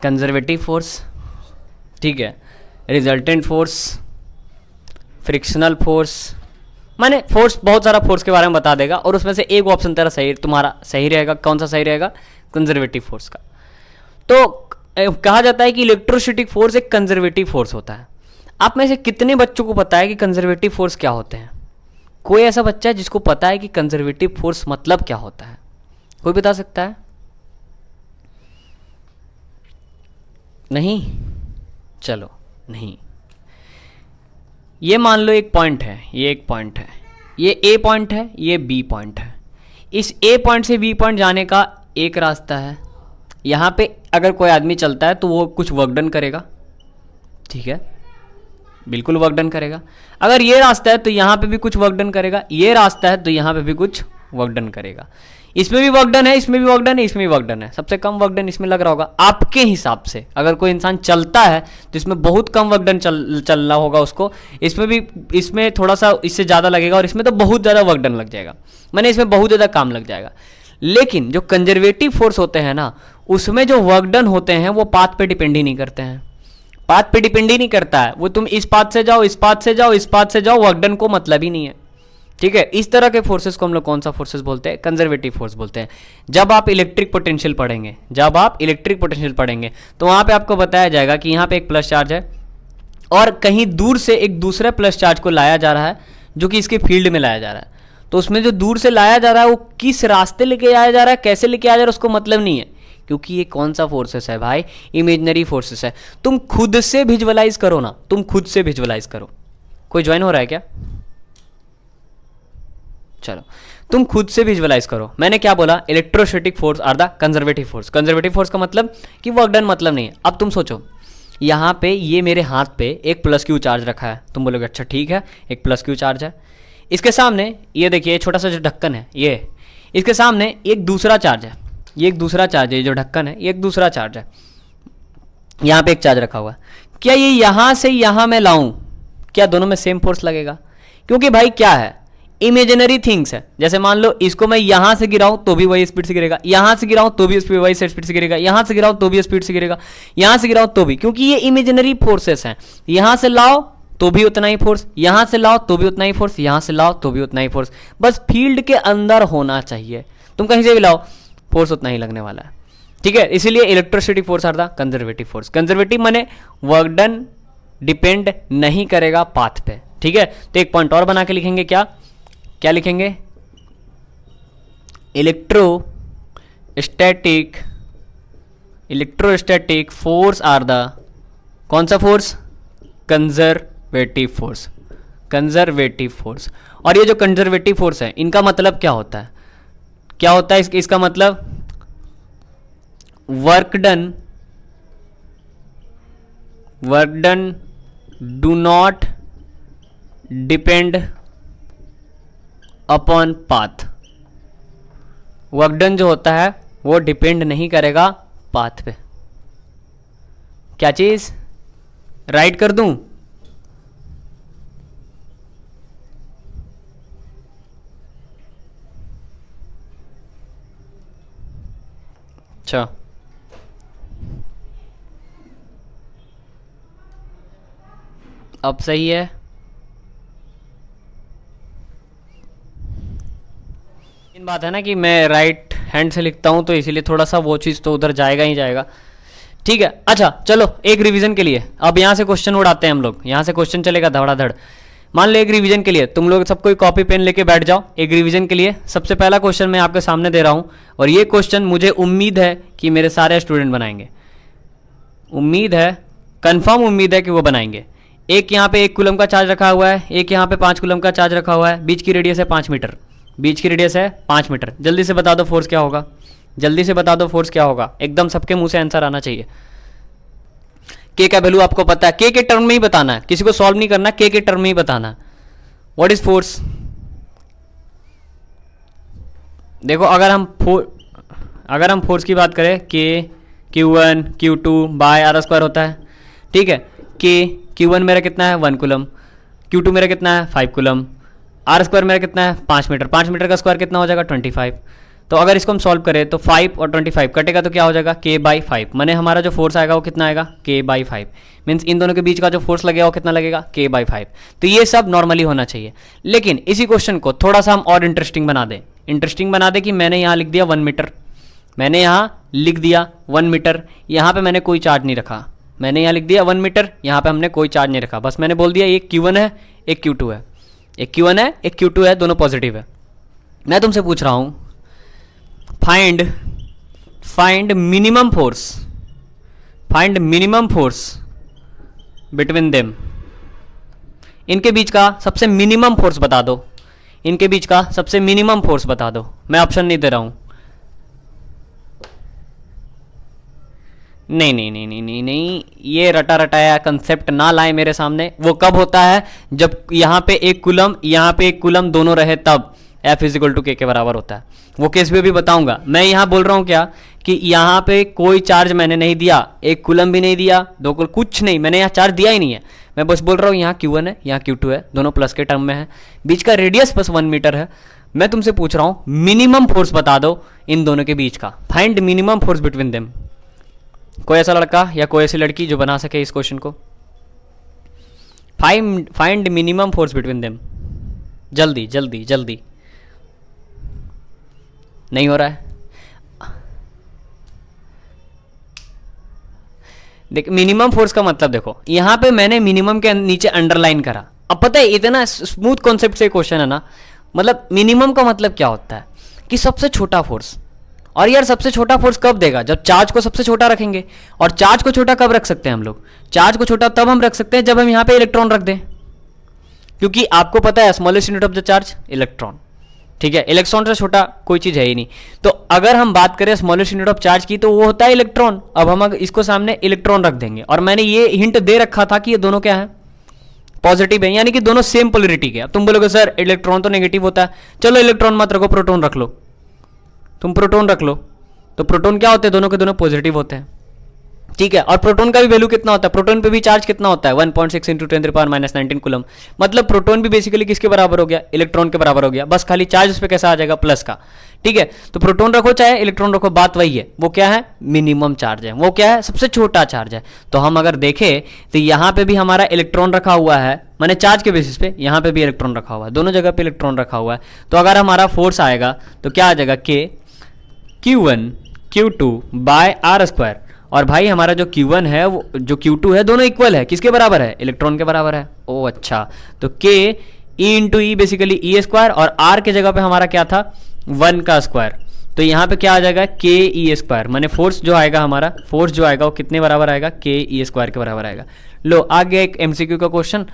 कंजर्वेटिव फोर्स, ठीक है, रिजल्टेंट फोर्स, फ्रिक्शनल फोर्स, माने फोर्स, बहुत सारा फोर्स के बारे में बता देगा और उसमें से एक ऑप्शन तेरा सही, तुम्हारा सही रहेगा। कौन सा सही रहेगा? कंजर्वेटिव फोर्स का। तो कहा जाता है कि इलेक्ट्रोस्टैटिक फोर्स एक कंजर्वेटिव फोर्स होता है। आप में से कितने बच्चों को पता है कि कंजर्वेटिव फोर्स क्या होते हैं? कोई ऐसा बच्चा है जिसको पता है कि कंजर्वेटिव फोर्स मतलब क्या होता है? कोई बता सकता है? नहीं? चलो, नहीं। ये मान लो एक पॉइंट है, ये एक पॉइंट है, ये ए पॉइंट है, ये बी पॉइंट है। इस ए पॉइंट से बी पॉइंट जाने का एक रास्ता है। यहाँ पे अगर कोई आदमी चलता है तो वो कुछ वर्क डन करेगा, ठीक है, बिल्कुल वर्क डन करेगा। अगर ये रास्ता है तो यहाँ पे भी कुछ वर्क डन करेगा, ये रास्ता है तो यहाँ पे भी कुछ वर्क डन करेगा। इसमें भी वर्क डन है, इसमें भी वर्क डन है, इसमें भी वर्क डन है। सबसे कम वर्क डन इसमें लग रहा होगा आपके हिसाब से। अगर कोई इंसान चलता है तो इसमें बहुत कम वर्क डन चलना होगा उसको, इसमें भी, इसमें थोड़ा सा इससे ज़्यादा लगेगा, और इसमें तो बहुत ज़्यादा वर्क डन लग जाएगा, मैंने इसमें बहुत ज़्यादा काम लग जाएगा। लेकिन जो कंजर्वेटिव फोर्स होते हैं ना, उसमें जो वर्क डन होते हैं वो पाथ पे डिपेंड ही नहीं करते हैं। पाथ पे डिपेंड ही नहीं करता है वो, तुम इस पाथ से जाओ, इस पाथ से जाओ, इस पाथ से जाओ, वर्क डन को मतलब ही नहीं है, ठीक है? इस तरह के फोर्सेस को हम लोग कौन सा फोर्सेस बोलते हैं? कंजर्वेटिव फोर्स बोलते हैं। जब आप इलेक्ट्रिक पोटेंशियल पढ़ेंगे, जब आप इलेक्ट्रिक पोटेंशियल पढ़ेंगे तो वहां पे आपको बताया जाएगा कि यहाँ पे एक प्लस चार्ज है और कहीं दूर से एक दूसरे प्लस चार्ज को लाया जा रहा है जो कि इसके फील्ड में लाया जा रहा है। तो उसमें जो दूर से लाया जा रहा है वो किस रास्ते लेके आया जा रहा है, कैसे लेके आया जा रहा है, उसको मतलब नहीं है, क्योंकि ये कौन सा फोर्सेस है भाई, इमेजिनरी फोर्सेस है। तुम खुद से विजुअलाइज करो ना, तुम खुद से विजुअलाइज करो। कोई ज्वाइन हो रहा है क्या? चलो तुम खुद से विजुअलाइज करो। मैंने क्या बोला, electrostatic force are the conservative force. Conservative force का मतलब कि वर्क डन मतलब नहीं है। अब तुम सोचो, यहाँ पे ये मेरे हाथ पे एक प्लस क्यू चार्ज रखा है, तुम बोलोगे अच्छा ठीक है एक प्लस क्यू चार्ज है। इसके सामने ये देखिए छोटा सा जो ढक्कन है ये, इसके सामने एक दूसरा चार्ज है, ये एक दूसरा चार्ज है, ये जो ढक्कन है ये एक दूसरा चार्ज है। यहाँ पे एक चार्ज रखा हुआ है। क्या ये यहाँ से यहाँ मैं लाऊं, क्या दोनों में सेम फोर्स लगेगा? क्योंकि भाई क्या है, इमेजिनरी थिंग्स है। जैसे मान लो इसको मैं यहां से गिराऊं तो भी वही स्पीड से गिरेगा, यहां से गिराऊं तो भी वही स्पीड से गिरेगा, यहां से गिराऊं तो भी स्पीड से गिरेगा, यहां से गिराऊं तो भी, क्योंकि ये इमेजिनरी फोर्सेस हैं। यहां से लाओ तो भी उतना ही फोर्स, यहां से लाओ तो भी उतना ही फोर्स, यहां से लाओ तो भी उतना ही फोर्स। बस फील्ड के अंदर होना चाहिए, तुम कहीं से भी लाओ फोर्स उतना ही लगने वाला है। ठीक है, इसीलिए electrostatic force are the conservative force. Conservative माने वर्क डन डिपेंड नहीं करेगा पाथ पे। ठीक है, तो एक पॉइंट और बना के लिखेंगे, क्या क्या लिखेंगे, इलेक्ट्रोस्टैटिक फोर्स आर द, कौन सा force, conservative force. Conservative force. और ये जो कंजर्वेटिव फोर्स है इनका मतलब क्या होता है, क्या होता है इसका मतलब, work done do not depend upon path. Work done जो होता है वो डिपेंड नहीं करेगा पाथ पे। क्या चीज, राइट कर दूं? अच्छा अब सही है। इन बात है ना कि मैं राइट हैंड से लिखता हूं तो इसीलिए थोड़ा सा वो चीज़ तो उधर जाएगा ही जाएगा। ठीक है, अच्छा चलो एक रिवीजन के लिए अब यहाँ से क्वेश्चन उड़ाते हैं हम लोग, यहाँ से क्वेश्चन चलेगा धड़ाधड़। मान लो एक रिवीजन के लिए तुम लोग सब कोई कॉपी पेन लेके बैठ जाओ। एक रिवीजन के लिए सबसे पहला क्वेश्चन मैं आपके सामने दे रहा हूँ, और ये क्वेश्चन मुझे उम्मीद है कि मेरे सारे स्टूडेंट बनाएंगे। उम्मीद है, कंफर्म उम्मीद है कि वो बनाएंगे। एक यहाँ पे 1 कूलम का चार्ज रखा हुआ है, एक यहाँ पे 5 कूलम का चार्ज रखा हुआ है, बीच की रेडियस है 5 मीटर, बीच की रेडियस है 5 मीटर। जल्दी से बता दो फोर्स क्या होगा, जल्दी से बता दो फोर्स क्या होगा, एकदम सबके मुंह से आंसर आना चाहिए। के का वैल्यू आपको पता है, के टर्म में ही बताना है, किसी को सॉल्व नहीं करना, के टर्म में ही बताना है। What is force? देखो अगर हम फोर्स की बात करें, के Q1 Q2 by R square होता है। ठीक है, के Q1 मेरा कितना है 1 कूलम, Q2 मेरा कितना है 5 कूलम, आर स्क्वायर मेरा कितना है 5 मीटर, 5 मीटर का स्क्वायर कितना हो जाएगा 25। तो अगर इसको हम सॉल्व करें तो 5 और 25 कटेगा तो क्या हो जाएगा k/5, माने हमारा जो फोर्स आएगा वो कितना आएगा k/5। मीन्स इन दोनों के बीच का जो फोर्स लगेगा वो कितना लगेगा k/5। तो ये सब नॉर्मली होना चाहिए, लेकिन इसी क्वेश्चन को थोड़ा सा हम और इंटरेस्टिंग बना दें, कि मैंने यहाँ लिख दिया 1 मीटर, मैंने यहाँ लिख दिया 1 मीटर, यहाँ पे मैंने कोई चार्ज नहीं रखा, मैंने यहाँ लिख दिया 1 मीटर, यहाँ पे हमने कोई चार्ज नहीं रखा, बस मैंने बोल दिया एक Q1 है एक Q2 है, एक Q1 है एक Q2 है, दोनों पॉजिटिव है। मैं तुमसे पूछ रहा हूँ find minimum force between them. इनके बीच का सबसे मिनिमम फोर्स बता दो, इनके बीच का सबसे मिनिमम फोर्स बता दो। मैं ऑप्शन नहीं दे रहा हूं। नहीं, ये रटा रटाया कंसेप्ट ना लाए मेरे सामने। वो कब होता है जब यहाँ पे 1 कूलम यहाँ पे 1 कूलम दोनों रहे, तब F = K के बराबर होता है। वो केस भी बताऊंगा। मैं यहाँ बोल रहा हूँ क्या कि यहाँ पे कोई चार्ज मैंने नहीं दिया, 1 कूलम भी नहीं दिया, 2 कूलम कुछ नहीं, मैंने यहाँ चार्ज दिया ही नहीं है। मैं बस बोल रहा हूँ यहाँ Q1 है यहाँ Q2 है, दोनों प्लस के टर्म में है, बीच का रेडियस बस 1 मीटर है। मैं तुमसे पूछ रहा हूँ मिनिमम फोर्स बता दो इन दोनों के बीच का, find minimum force between them. कोई ऐसा लड़का या कोई ऐसी लड़की जो बना सके इस क्वेश्चन को, find minimum force between them. जल्दी जल्दी जल्दी, नहीं हो रहा है। देख मिनिमम फोर्स का मतलब देखो, यहां पे मैंने मिनिमम के नीचे अंडरलाइन करा। अब पता है इतना स्मूथ कॉन्सेप्ट से क्वेश्चन है ना, मतलब मिनिमम का मतलब क्या होता है कि सबसे छोटा फोर्स, और यार सबसे छोटा फोर्स कब देगा? जब चार्ज को सबसे छोटा रखेंगे। और चार्ज को छोटा कब रख सकते हैं हम लोग? चार्ज को छोटा तब हम रख सकते हैं जब हम यहाँ पे इलेक्ट्रॉन रख दें, क्योंकि आपको पता है smallest unit of the charge electron, ठीक है, इलेक्ट्रॉन से छोटा कोई चीज है ही नहीं। तो अगर हम बात करें स्मॉलेस्ट यूनिट ऑफ चार्ज की तो वो होता है इलेक्ट्रॉन। अब हम अगर इसको सामने इलेक्ट्रॉन रख देंगे, और मैंने ये हिंट दे रखा था कि ये दोनों क्या है, पॉजिटिव है, यानी कि दोनों सेम पोलरिटी के। अब तुम बोलोगे सर इलेक्ट्रॉन तो नेगेटिव होता है, चलो इलेक्ट्रॉन मत रखो, प्रोटॉन रख लो, तुम प्रोटॉन रख लो। तो प्रोटॉन क्या होते हैं? दोनों के दोनों पॉजिटिव होते हैं, ठीक है। और प्रोटॉन का भी वैल्यू कितना होता है? प्रोटॉन पे भी चार्ज कितना होता है? 1.6 × 10⁻⁻19 कूलम। मतलब प्रोटॉन भी बेसिकली किसके बराबर हो गया? इलेक्ट्रॉन के बराबर हो गया, बस खाली चार्ज उस पर कैसा आ जाएगा? प्लस का, ठीक है। तो प्रोटॉन रखो चाहे इलेक्ट्रॉन रखो, बात वही है। वो क्या है? मिनिमम चार्ज है। वो क्या है? सबसे छोटा चार्ज है। तो हम अगर देखें तो यहाँ पे भी हमारा इलेक्ट्रॉन रखा हुआ है, माने चार्ज के बेसिस पे, यहाँ पे भी इलेक्ट्रॉन रखा हुआ है, दोनों जगह पे इलेक्ट्रॉन रखा हुआ है। तो अगर हमारा फोर्स आएगा तो क्या आ जाएगा? K Q1 Q2 by R²। और भाई हमारा जो Q1 है वो जो Q2 है दोनों इक्वल है, किसके बराबर है? इलेक्ट्रॉन के बराबर है। ओ अच्छा, तो K E बेसिकली E², और R के जगह पे हमारा क्या था? 1 का स्क्वायर। तो यहाँ पे क्या आ जाएगा? K E², माने फोर्स जो आएगा हमारा, फोर्स जो आएगा वो कितने बराबर आएगा? K E² के बराबर आएगा। लो आ गया एक MCQ का क्वेश्चन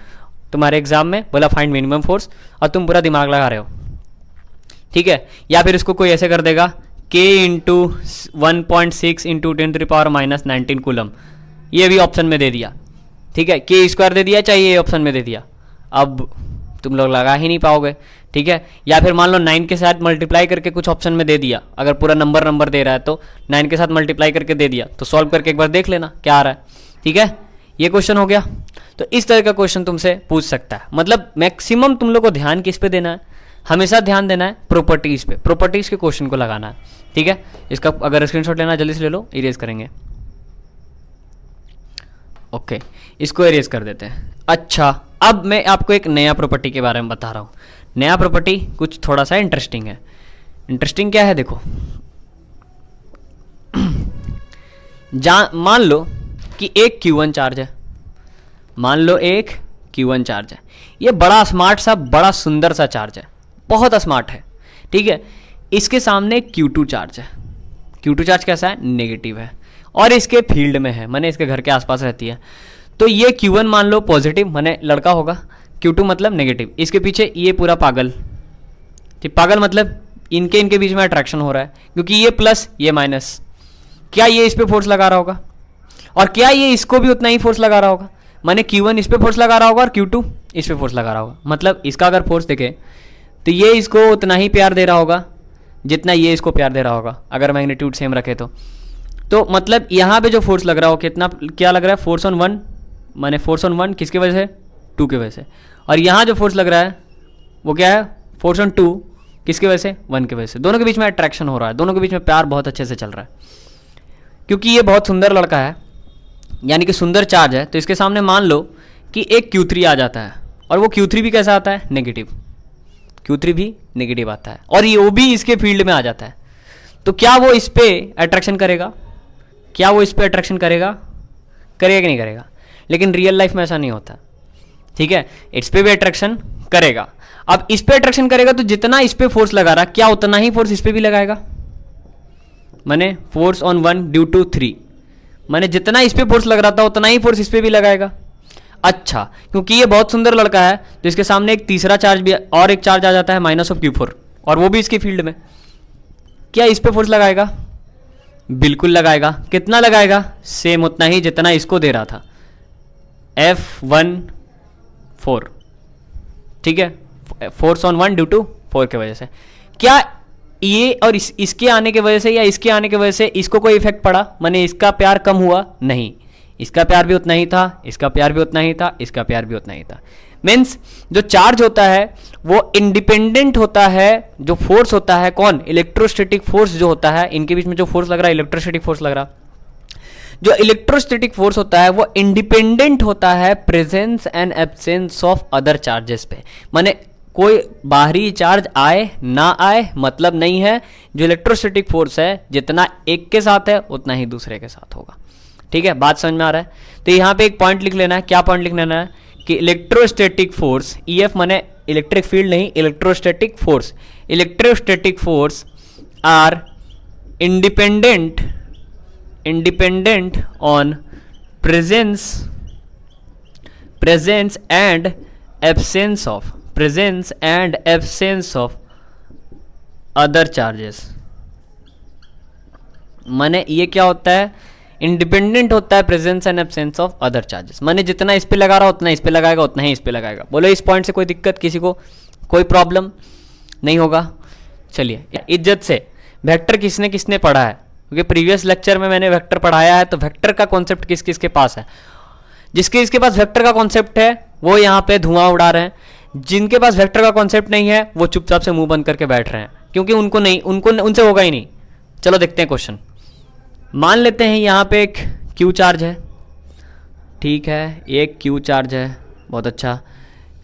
तुम्हारे एग्जाम में, बोला फाइंड मिनिमम फोर्स, और तुम पूरा दिमाग लगा रहे हो, ठीक है। या फिर इसको कोई ऐसे कर देगा K × 1.6 × 10⁻⁻19 कूलम, ये भी ऑप्शन में दे दिया, ठीक है। K² दे दिया, चाहिए ऑप्शन में दे दिया, अब तुम लोग लगा ही नहीं पाओगे, ठीक है। या फिर मान लो 9 के साथ मल्टीप्लाई करके कुछ ऑप्शन में दे दिया, अगर पूरा नंबर दे रहा है तो 9 के साथ मल्टीप्लाई करके दे दिया, तो सॉल्व करके एक बार देख लेना क्या आ रहा है, ठीक है। ये क्वेश्चन हो गया। तो इस तरह का क्वेश्चन तुमसे पूछ सकता है। मतलब मैक्सिमम तुम लोग को ध्यान किस पे देना है? हमेशा ध्यान देना है प्रॉपर्टीज पे, प्रॉपर्टीज के क्वेश्चन को लगाना है, ठीक है। इसका अगर स्क्रीनशॉट लेना जल्दी से ले लो, इरेज करेंगे। ओके, इसको इरेज कर देते हैं। अच्छा, अब मैं आपको एक नया प्रॉपर्टी के बारे में बता रहा हूँ। नया प्रॉपर्टी कुछ थोड़ा सा इंटरेस्टिंग है। इंटरेस्टिंग क्या है? देखो मान लो कि एक Q1 चार्ज है, मान लो एक Q1 चार्ज है, ये बड़ा स्मार्ट सा, बड़ा सुंदर सा चार्ज है, बहुत स्मार्ट है, ठीक है। इसके सामने Q2 चार्ज है। Q2 चार्ज कैसा है? नेगेटिव है, और इसके फील्ड में है, माने इसके घर के आसपास रहती है। तो ये Q1 मान लो पॉजिटिव, माने लड़का होगा, Q2 मतलब नेगेटिव। इसके पीछे ये पूरा पागल, ठीक, पागल मतलब इनके बीच में अट्रैक्शन हो रहा है, क्योंकि ये प्लस ये माइनस। क्या ये इस पे फोर्स लगा रहा होगा? और क्या ये इसको भी उतना ही फोर्स लगा रहा होगा? माने Q1 इस पे फोर्स लगा रहा होगा और Q2 इस पे फोर्स लगा रहा होगा। मतलब इसका अगर फोर्स देखे तो ये इसको उतना ही प्यार दे रहा होगा जितना ये इसको प्यार दे रहा होगा, अगर मैग्नीट्यूड सेम रखे तो मतलब यहाँ पे जो फोर्स लग रहा हो कितना, क्या लग रहा है? फोर्स ऑन 1, माने फोर्स ऑन 1 किसके वजह से? 2 के वजह से। और यहाँ जो फोर्स लग रहा है वो क्या है? फोर्स ऑन 2 किसके वजह से? 1 के वजह से। दोनों के बीच में अट्रैक्शन हो रहा है, दोनों के बीच में प्यार बहुत अच्छे से चल रहा है, क्योंकि ये बहुत सुंदर लड़का है, यानी कि सुंदर चार्ज है। तो इसके सामने मान लो कि एक Q3 आ जाता है, और वो Q3 भी कैसा आता है? नेगेटिव। Q3 भी नेगेटिव आता है, और ये वो भी इसके फील्ड में आ जाता है। तो क्या वो इस पे अट्रैक्शन करेगा? क्या वो इस पे अट्रैक्शन करेगा? करेगा कि नहीं करेगा? लेकिन रियल लाइफ में ऐसा नहीं होता, ठीक है। इस पे भी अट्रैक्शन करेगा। अब इस पे अट्रैक्शन करेगा तो जितना इस पे फोर्स लगा रहा, क्या उतना ही फोर्स इस पे भी लगाएगा? माने फोर्स ऑन 1 ड्यू टू 3, माने जितना इस पे फोर्स लग रहा था उतना ही फोर्स इस पे भी लगाएगा। अच्छा, क्योंकि ये बहुत सुंदर लड़का है तो इसके सामने एक तीसरा चार्ज भी, और एक चार्ज आ जाता है -Q4, और वो भी इसके फील्ड में। क्या इस पे फोर्स लगाएगा? बिल्कुल लगाएगा। कितना लगाएगा? सेम उतना ही जितना इसको दे रहा था, F1 4, ठीक है, फोर्स ऑन 1 ड्यू टू 4 की वजह से। क्या ये और इसके आने की वजह से या इसके आने की वजह से इसको कोई इफेक्ट पड़ा? माने इसका प्यार कम हुआ? नहीं, इसका प्यार भी उतना ही था, इसका प्यार भी उतना ही था, इसका प्यार भी उतना ही था। मीन्स जो चार्ज होता है वो इंडिपेंडेंट होता है, जो फोर्स होता है कौन? इलेक्ट्रोस्टैटिक फोर्स जो होता है, इनके बीच में जो फोर्स लग रहा है इलेक्ट्रोस्टैटिक फोर्स लग रहा, जो इलेक्ट्रोस्टैटिक फोर्स होता है वो इंडिपेंडेंट होता है presence and absence of other charges पे। माने कोई बाहरी चार्ज आए ना आए मतलब नहीं है, जो इलेक्ट्रोस्टैटिक फोर्स है जितना एक के साथ है उतना ही दूसरे के साथ होगा, ठीक है। बात समझ में आ रहा है? तो यहाँ पे एक पॉइंट लिख लेना है। क्या पॉइंट लिख लेना है? कि इलेक्ट्रोस्टैटिक फोर्स, EF माने इलेक्ट्रिक फील्ड नहीं, electrostatic force, electrostatic force are independent on presence and absence of other charges। माने ये क्या होता है, इंडिपेंडेंट होता है presence and absence of other charges. माने जितना इस पे लगा रहा उतना इस पे लगाएगा, उतना ही इस पे लगाएगा। बोलो इस पॉइंट से कोई दिक्कत, किसी को कोई प्रॉब्लम नहीं होगा। चलिए इज्जत से वेक्टर किसने किसने पढ़ा है, क्योंकि प्रीवियस लेक्चर में मैंने वेक्टर पढ़ाया है, तो वेक्टर का कॉन्सेप्ट किस किस के पास है। जिसके इसके पास वेक्टर का कॉन्सेप्ट है वो यहाँ पे धुआं उड़ा रहे हैं, जिनके पास वेक्टर का कॉन्सेप्ट नहीं है वो चुपचाप से मुंह बंद करके बैठ रहे हैं, क्योंकि उनसे होगा ही नहीं। चलो देखते हैं क्वेश्चन। मान लेते हैं यहाँ पे एक क्यू चार्ज है, ठीक है, एक क्यू चार्ज है, बहुत अच्छा।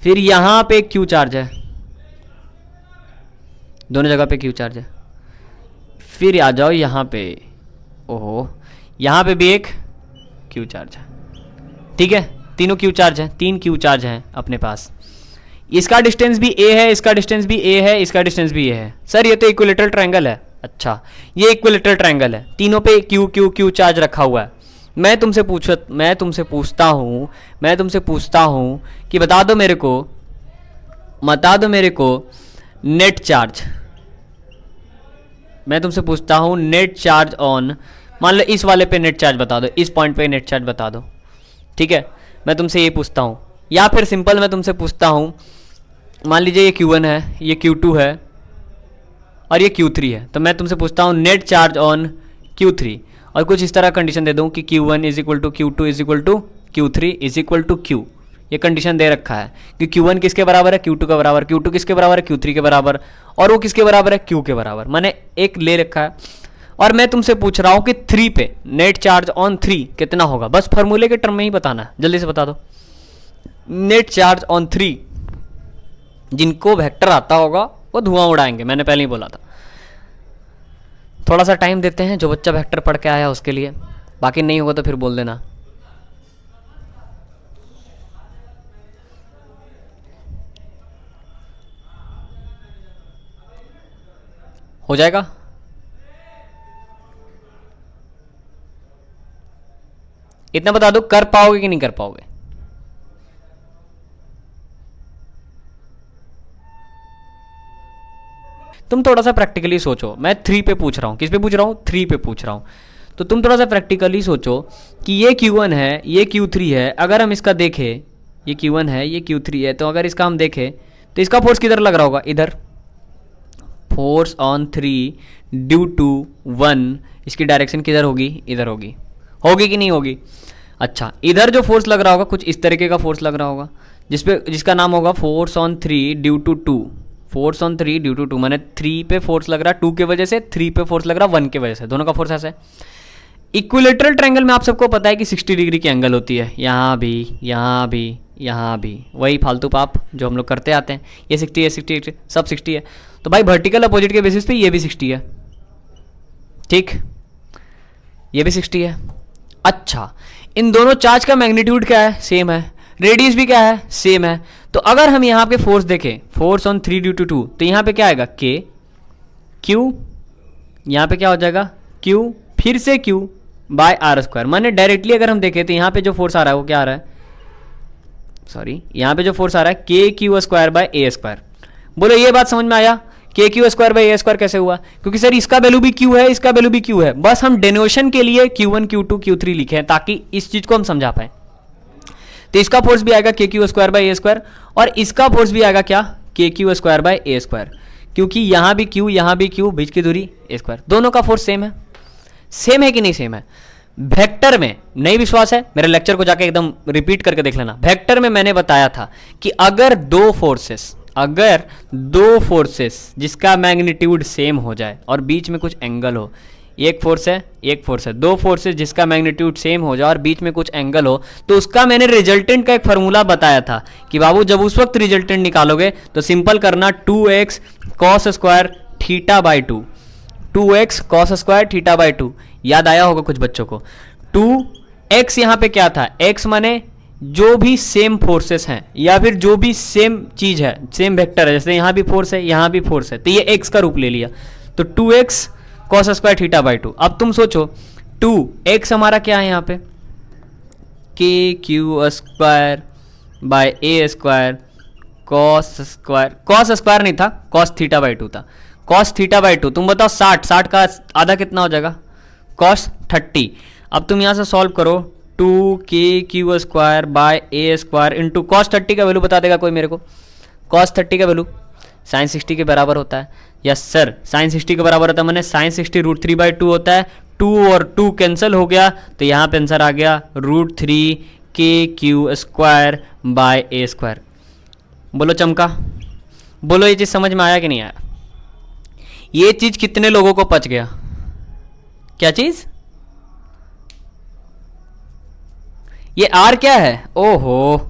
फिर यहाँ पे एक क्यू चार्ज है, दोनों जगह पे क्यू चार्ज है। फिर आ जाओ यहाँ पे, ओहो, यहाँ पे भी एक क्यू चार्ज है, ठीक है, तीनों क्यू चार्ज हैं, 3 क्यू चार्ज हैं अपने पास। इसका डिस्टेंस भी ए है, इसका डिस्टेंस भी ए है, इसका डिस्टेंस भी ए है। सर ये तो इक्विलेटरल ट्रायंगल है। अच्छा, ये इक्विलेटरल ट्रायंगल है, तीनों पे क्यू क्यू क्यू चार्ज रखा हुआ है। मैं तुमसे पूछता हूँ कि बता दो मेरे को नेट चार्ज। मैं तुमसे पूछता हूँ नेट चार्ज ऑन, मान लो इस वाले पे नेट चार्ज बता दो, इस पॉइंट पे नेट चार्ज बता दो, ठीक है। मैं तुमसे ये पूछता हूँ, या फिर सिंपल मैं तुमसे पूछता हूँ, मान लीजिए ये Q1 है, ये Q2 है और ये Q3 है, तो मैं तुमसे पूछता हूँ नेट चार्ज ऑन Q3, और कुछ इस तरह कंडीशन दे दूँ कि Q1 is equal to Q2 is equal to Q3 is equal to Q। ये कंडीशन दे रखा है कि Q1 किसके बराबर है, Q2 के बराबर, Q2 किसके बराबर है, Q3 के बराबर, और वो किसके बराबर है, Q के बराबर। मैंने एक ले रखा है, और मैं तुमसे पूछ रहा हूँ कि 3 पे नेट चार्ज ऑन 3 कितना होगा। बस फॉर्मूले के टर्म में ही बताना है, जल्दी से बता दो। नेट चार्ज ऑन 3, जिनको वेक्टर आता होगा वो धुआं उड़ाएंगे, मैंने पहले ही बोला था। थोड़ा सा टाइम देते हैं जो बच्चा वेक्टर पढ़ के आया उसके लिए, बाकी नहीं होगा तो फिर बोल देना। हो जाएगा? इतना बता दो, कर पाओगे कि नहीं कर पाओगे? तुम थोड़ा सा प्रैक्टिकली सोचो। मैं 3 पे पूछ रहा हूँ, किस पे पूछ रहा हूँ, 3 पे पूछ रहा हूँ। तो तुम थोड़ा सा प्रैक्टिकली सोचो कि ये Q1 है, ये Q3 है। अगर हम इसका देखें, ये Q1 है, ये Q3 है, तो अगर इसका हम देखें तो इसका फोर्स किधर लग रहा होगा, इधर। फोर्स ऑन 3 ड्यू टू 1, इसकी डायरेक्शन किधर होगी, इधर होगी। होगी कि नहीं होगी? अच्छा, इधर जो फोर्स लग रहा होगा कुछ इस तरीके का फोर्स लग रहा होगा, जिसका नाम होगा force on 3 due to 2। Force on 3 due to 2 माने 3 पे फोर्स लग रहा है 2 के वजह से, 3 पे फोर्स लग रहा है 1 के वजह से, दोनों का फोर्स ऐसा है। इक्विलेटरल ट्रायंगल में आप सबको पता है कि 60 डिग्री की एंगल होती है, यहाँ भी, यहाँ भी, यहाँ भी, वही फालतू पाप जो हम लोग करते आते हैं। ये 60 है, 60 सब 60 है, तो भाई वर्टिकल अपोजिट के बेसिस पे ये भी 60 है, ठीक, ये भी 60 है। अच्छा, इन दोनों चार्ज का मैग्नीट्यूड क्या है, सेम है, रेडियस भी क्या है, सेम है। तो अगर हम यहाँ पे फोर्स देखें, फोर्स ऑन 3 ड्यू टू 2, तो यहाँ पे क्या आएगा, K, Q, यहाँ पे क्या हो जाएगा, Q, फिर से Q बाय R स्क्वायर। माने डायरेक्टली अगर हम देखें तो यहाँ पे जो फोर्स आ रहा है वो क्या आ रहा है, सॉरी, यहाँ पे जो फोर्स आ रहा है KQ square by A square. बोलो ये बात समझ में आया, KQ square by A square कैसे हुआ? क्योंकि सर इसका वैल्यू भी Q है, इसका वैल्यू भी Q है, बस हम डेनोशन के लिए Q1 Q2 Q3 लिखे हैं ताकि इस चीज को हम समझा पाए। तो इसका फोर्स भी आएगा KQ square by A square, और इसका फोर्स भी आएगा क्या, KQ square by A square, क्योंकि यहाँ भी Q, यहाँ भी Q, बीच की दूरी A स्क्वायर। दोनों का फोर्स सेम है, सेम है कि नहीं सेम है? वेक्टर में नहीं विश्वास है, मेरे लेक्चर को जाके एकदम रिपीट करके देख लेना। वेक्टर में मैंने बताया था कि अगर दो फोर्सेस जिसका मैग्नीट्यूड सेम हो जाए और बीच में कुछ एंगल हो, एक फोर्स है, दो फोर्सेस जिसका मैग्नीट्यूड सेम हो जाए और बीच में कुछ एंगल हो, तो उसका मैंने रिजल्टेंट का एक फार्मूला बताया था कि बाबू जब उस वक्त रिजल्टेंट निकालोगे तो सिंपल करना 2x cos square theta by 2, 2x cos square theta by 2। याद आया होगा कुछ बच्चों को। 2x यहाँ पे क्या था, x माने जो भी सेम फोर्सेस हैं या फिर जो भी सेम चीज है, सेम वेक्टर है, जैसे यहाँ भी फोर्स है, यहाँ भी फोर्स है, तो ये x का रूप ले लिया, तो 2x cos square theta by two. अब तुम सोचो 2x हमारा क्या है यहाँ पे, के Q square by A square cos square नहीं था, कॉस थीटा बाई टू था, कॉस थीटा बाई टू। तुम बताओ 60 का आधा कितना हो जाएगा, कॉस 30। अब तुम यहाँ से सॉल्व करो, 2k³ square by A square into cos 30 का वैल्यू बता देगा कोई मेरे को, कॉस 30 का वैल्यू साइन 60 के बराबर होता है। यस सर, साइन 60 के बराबर होता है, मैंने साइन 60 √3/2 होता है, 2 और 2 कैंसिल हो गया, तो यहाँ पे आंसर आ गया √3k³ square by A square. बोलो चमका, बोलो ये चीज़ समझ में आया कि नहीं आया? ये चीज़ कितने लोगों को पच गया? क्या चीज़? ये आर क्या है? ओहो,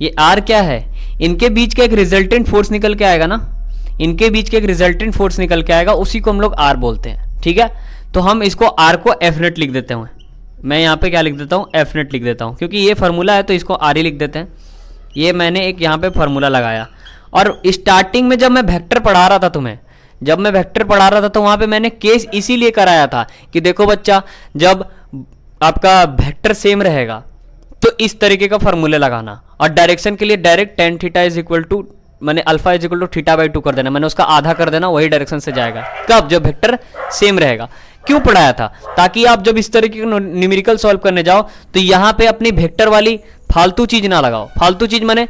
ये आर क्या है? इनके बीच का एक रिजल्टेंट फोर्स निकल के आएगा ना, इनके बीच के एक रिजल्टेंट फोर्स निकल के आएगा, उसी को हम लोग आर बोलते हैं। ठीक है, तो हम इसको आर को एफ नेट लिख देते हैं। मैं यहाँ पे क्या लिख देता हूँ, एफ नेट लिख देता हूँ, क्योंकि ये फार्मूला है तो इसको आर ही लिख देते हैं। ये मैंने एक यहाँ पे फार्मूला लगाया। और स्टार्टिंग में जब मैं वेक्टर पढ़ा रहा था तुम्हें, जब मैं वेक्टर पढ़ा रहा था तो वहाँ पे मैंने केस इसीलिए कराया था कि देखो बच्चा, जब आपका वेक्टर सेम रहेगा तो इस तरीके का फार्मूले लगाना, और डायरेक्शन के लिए direct tan theta is equal to, मैंने alpha is equal to theta by 2 कर देना, मैंने उसका आधा कर देना, वही डायरेक्शन से जाएगा। कब? जब वेक्टर सेम रहेगा। क्यों पढ़ाया था? ताकि आप जब इस तरीके का न्यूमेरिकल सॉल्व करने जाओ तो यहाँ पे अपनी वेक्टर वाली फालतू चीज ना लगाओ। फालतू चीज माने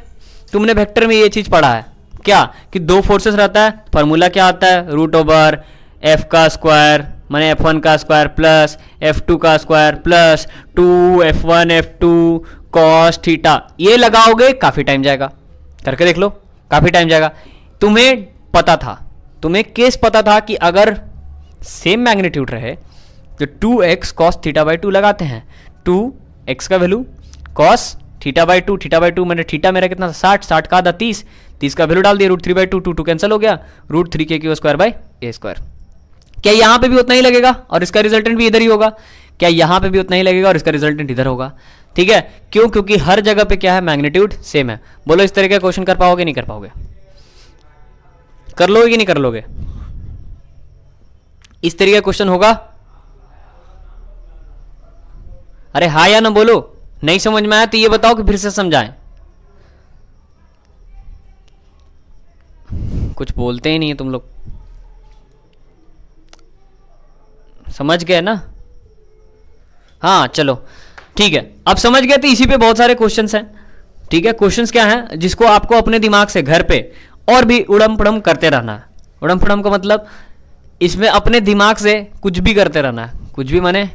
तुमने वेक्टर में ये चीज पढ़ा है क्या, कि दो फोर्सेस रहता है, फार्मूला क्या आता है, √f का स्क्वायर माने f1 का स्क्वायर प्लस f2 का square plus 2f1 f2 cos theta. ये लगाओगे काफी टाइम जाएगा, करके देख लो, काफी टाइम जाएगा। तुम्हें पता था, तुम्हें केस पता था कि अगर सेम मैग्नीट्यूड रहे तो 2x कॉस थीटा बाई 2 लगाते हैं। 2x का value cos theta by 2, theta by 2 मैंने थीटा मेरा कितना था 60, 60 का आधा 30, 30 का वैल्यू डाल दिया √3/2, 2 कैंसिल हो गया, √3k³ square by A square. क्या यहाँ पे भी उतना ही लगेगा और इसका रिजल्टेंट भी इधर ही होगा? क्या यहाँ पे भी उतना ही लगेगा और इसका रिजल्टेंट इधर होगा? ठीक है, क्यों? क्योंकि हर जगह पे क्या है, मैग्नीट्यूड सेम है। बोलो इस तरह का क्वेश्चन कर पाओगे नहीं कर पाओगे? कर लोगे कि नहीं कर लोगे? इस तरीके का क्वेश्चन होगा? अरे हाँ या ना बोलो। नहीं समझ में आया तो ये बताओ कि फिर से समझाएं। कुछ बोलते ही नहीं है तुम लोग। समझ गए ना? हाँ चलो ठीक है, अब समझ गए तो इसी पे बहुत सारे क्वेश्चंस हैं। ठीक है, क्वेश्चंस क्या हैं जिसको आपको अपने दिमाग से घर पे और भी उड़म पड़म करते रहना है। उड़म पड़म का मतलब इसमें अपने दिमाग से कुछ भी करते रहना है। कुछ भी माने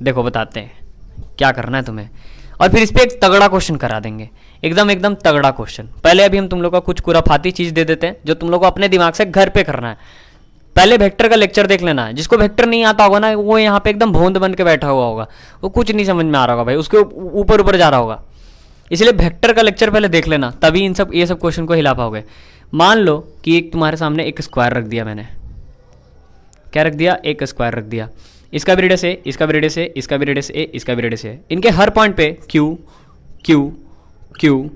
देखो बताते हैं क्या करना है तुम्हें, और फिर इस पर एक तगड़ा क्वेश्चन करा देंगे, एकदम तगड़ा क्वेश्चन। पहले अभी हम तुम लोग का कुछ कुराफाती चीज दे देते हैं जो तुम लोग को अपने दिमाग से घर पे करना है। पहले वेक्टर का लेक्चर देख लेना है। जिसको वेक्टर नहीं आता होगा ना, वो यहाँ पे एकदम भोंद बन के बैठा हुआ होगा, वो कुछ नहीं समझ में आ रहा होगा भाई, उसके ऊपर ऊपर जा रहा होगा। इसलिए वेक्टर का लेक्चर पहले देख लेना, तभी ये सब क्वेश्चन को हिला पाओगे। मान लो कि एक तुम्हारे सामने एक स्क्वायर रख दिया मैंने, क्या रख दिया, एक स्क्वायर रख दिया। इसका भी रेडियस ए, इसका भी रेडियस ए, इसका भी रेडियस ए, इसका भी रेडियस ए। इनके हर पॉइंट पे क्यू क्यू क्यू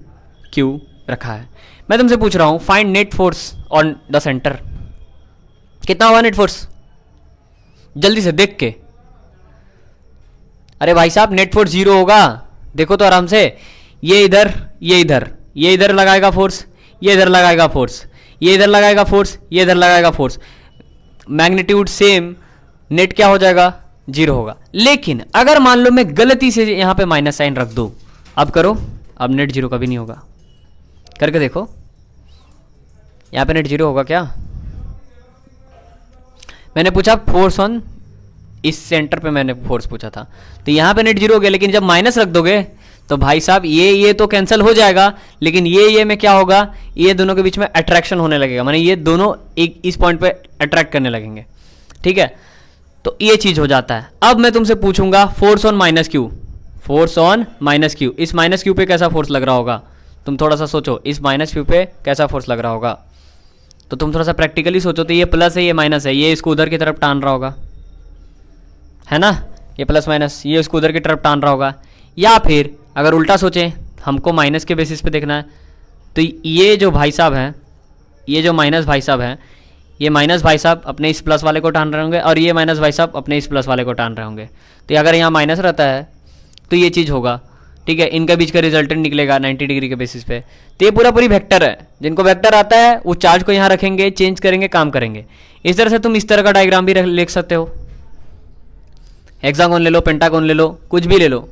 क्यू रखा है। मैं तुमसे पूछ रहा हूं find net force on the centre. कितना होगा नेट फोर्स? जल्दी से देख के। अरे भाई साहब नेट फोर्स 0 होगा, देखो तो आराम से। ये इधर, ये इधर, ये इधर लगाएगा फोर्स, ये इधर लगाएगा फोर्स, ये इधर लगाएगा फोर्स, ये इधर लगाएगा फोर्स। मैग्नीट्यूड सेम, नेट क्या हो जाएगा, 0 होगा। लेकिन अगर मान लो मैं गलती से यहां पे माइनस साइन रख दूं, अब करो, अब नेट 0 कभी नहीं होगा। करके देखो, यहां पे नेट 0 होगा क्या? मैंने पूछा फोर्स ऑन, इस सेंटर पे मैंने फोर्स पूछा था, तो यहां पे नेट 0 हो गया। लेकिन जब माइनस रख दोगे तो भाई साहब ये तो कैंसिल हो जाएगा, लेकिन ये में क्या होगा, ये दोनों के बीच में अट्रैक्शन होने लगेगा, माने ये दोनों एक इस पॉइंट पे अट्रैक्ट करने लगेंगे। ठीक है, तो ये चीज हो जाता है। अब मैं तुमसे पूछूंगा force on minus Q, force on minus Q, इस माइनस क्यू पे कैसा फोर्स लग रहा होगा? तुम थोड़ा सा सोचो, इस माइनस क्यू पे कैसा फोर्स लग रहा होगा? तो तुम थोड़ा सा प्रैक्टिकली सोचो, तो ये प्लस है, ये माइनस है, ये इसको उधर की तरफ टान रहा होगा, है ना? ये प्लस माइनस, ये इसको उधर की तरफ टान रहा होगा। या फिर अगर उल्टा सोचें, हमको माइनस के बेसिस पे देखना है, तो ये जो भाई साहब हैं, ये जो माइनस भाई साहब हैं, ये माइनस भाई साहब अपने इस प्लस वाले को टान रहे होंगे और ये माइनस भाई साहब अपने इस प्लस वाले को टान रहे होंगे। तो अगर यहाँ माइनस रहता है तो ये चीज़ होगा, ठीक है, इनका बीच का रिजल्टेंट निकलेगा 90 डिग्री के बेसिस पे। तो ये पूरा पूरी वेक्टर है, जिनको वेक्टर आता है वो चार्ज को यहाँ रखेंगे, चेंज करेंगे, काम करेंगे। इस तरह से तुम इस तरह का डायग्राम भी लिख सकते हो, हेक्सागोन ले लो, पेंटागोन ले लो, कुछ भी ले लो,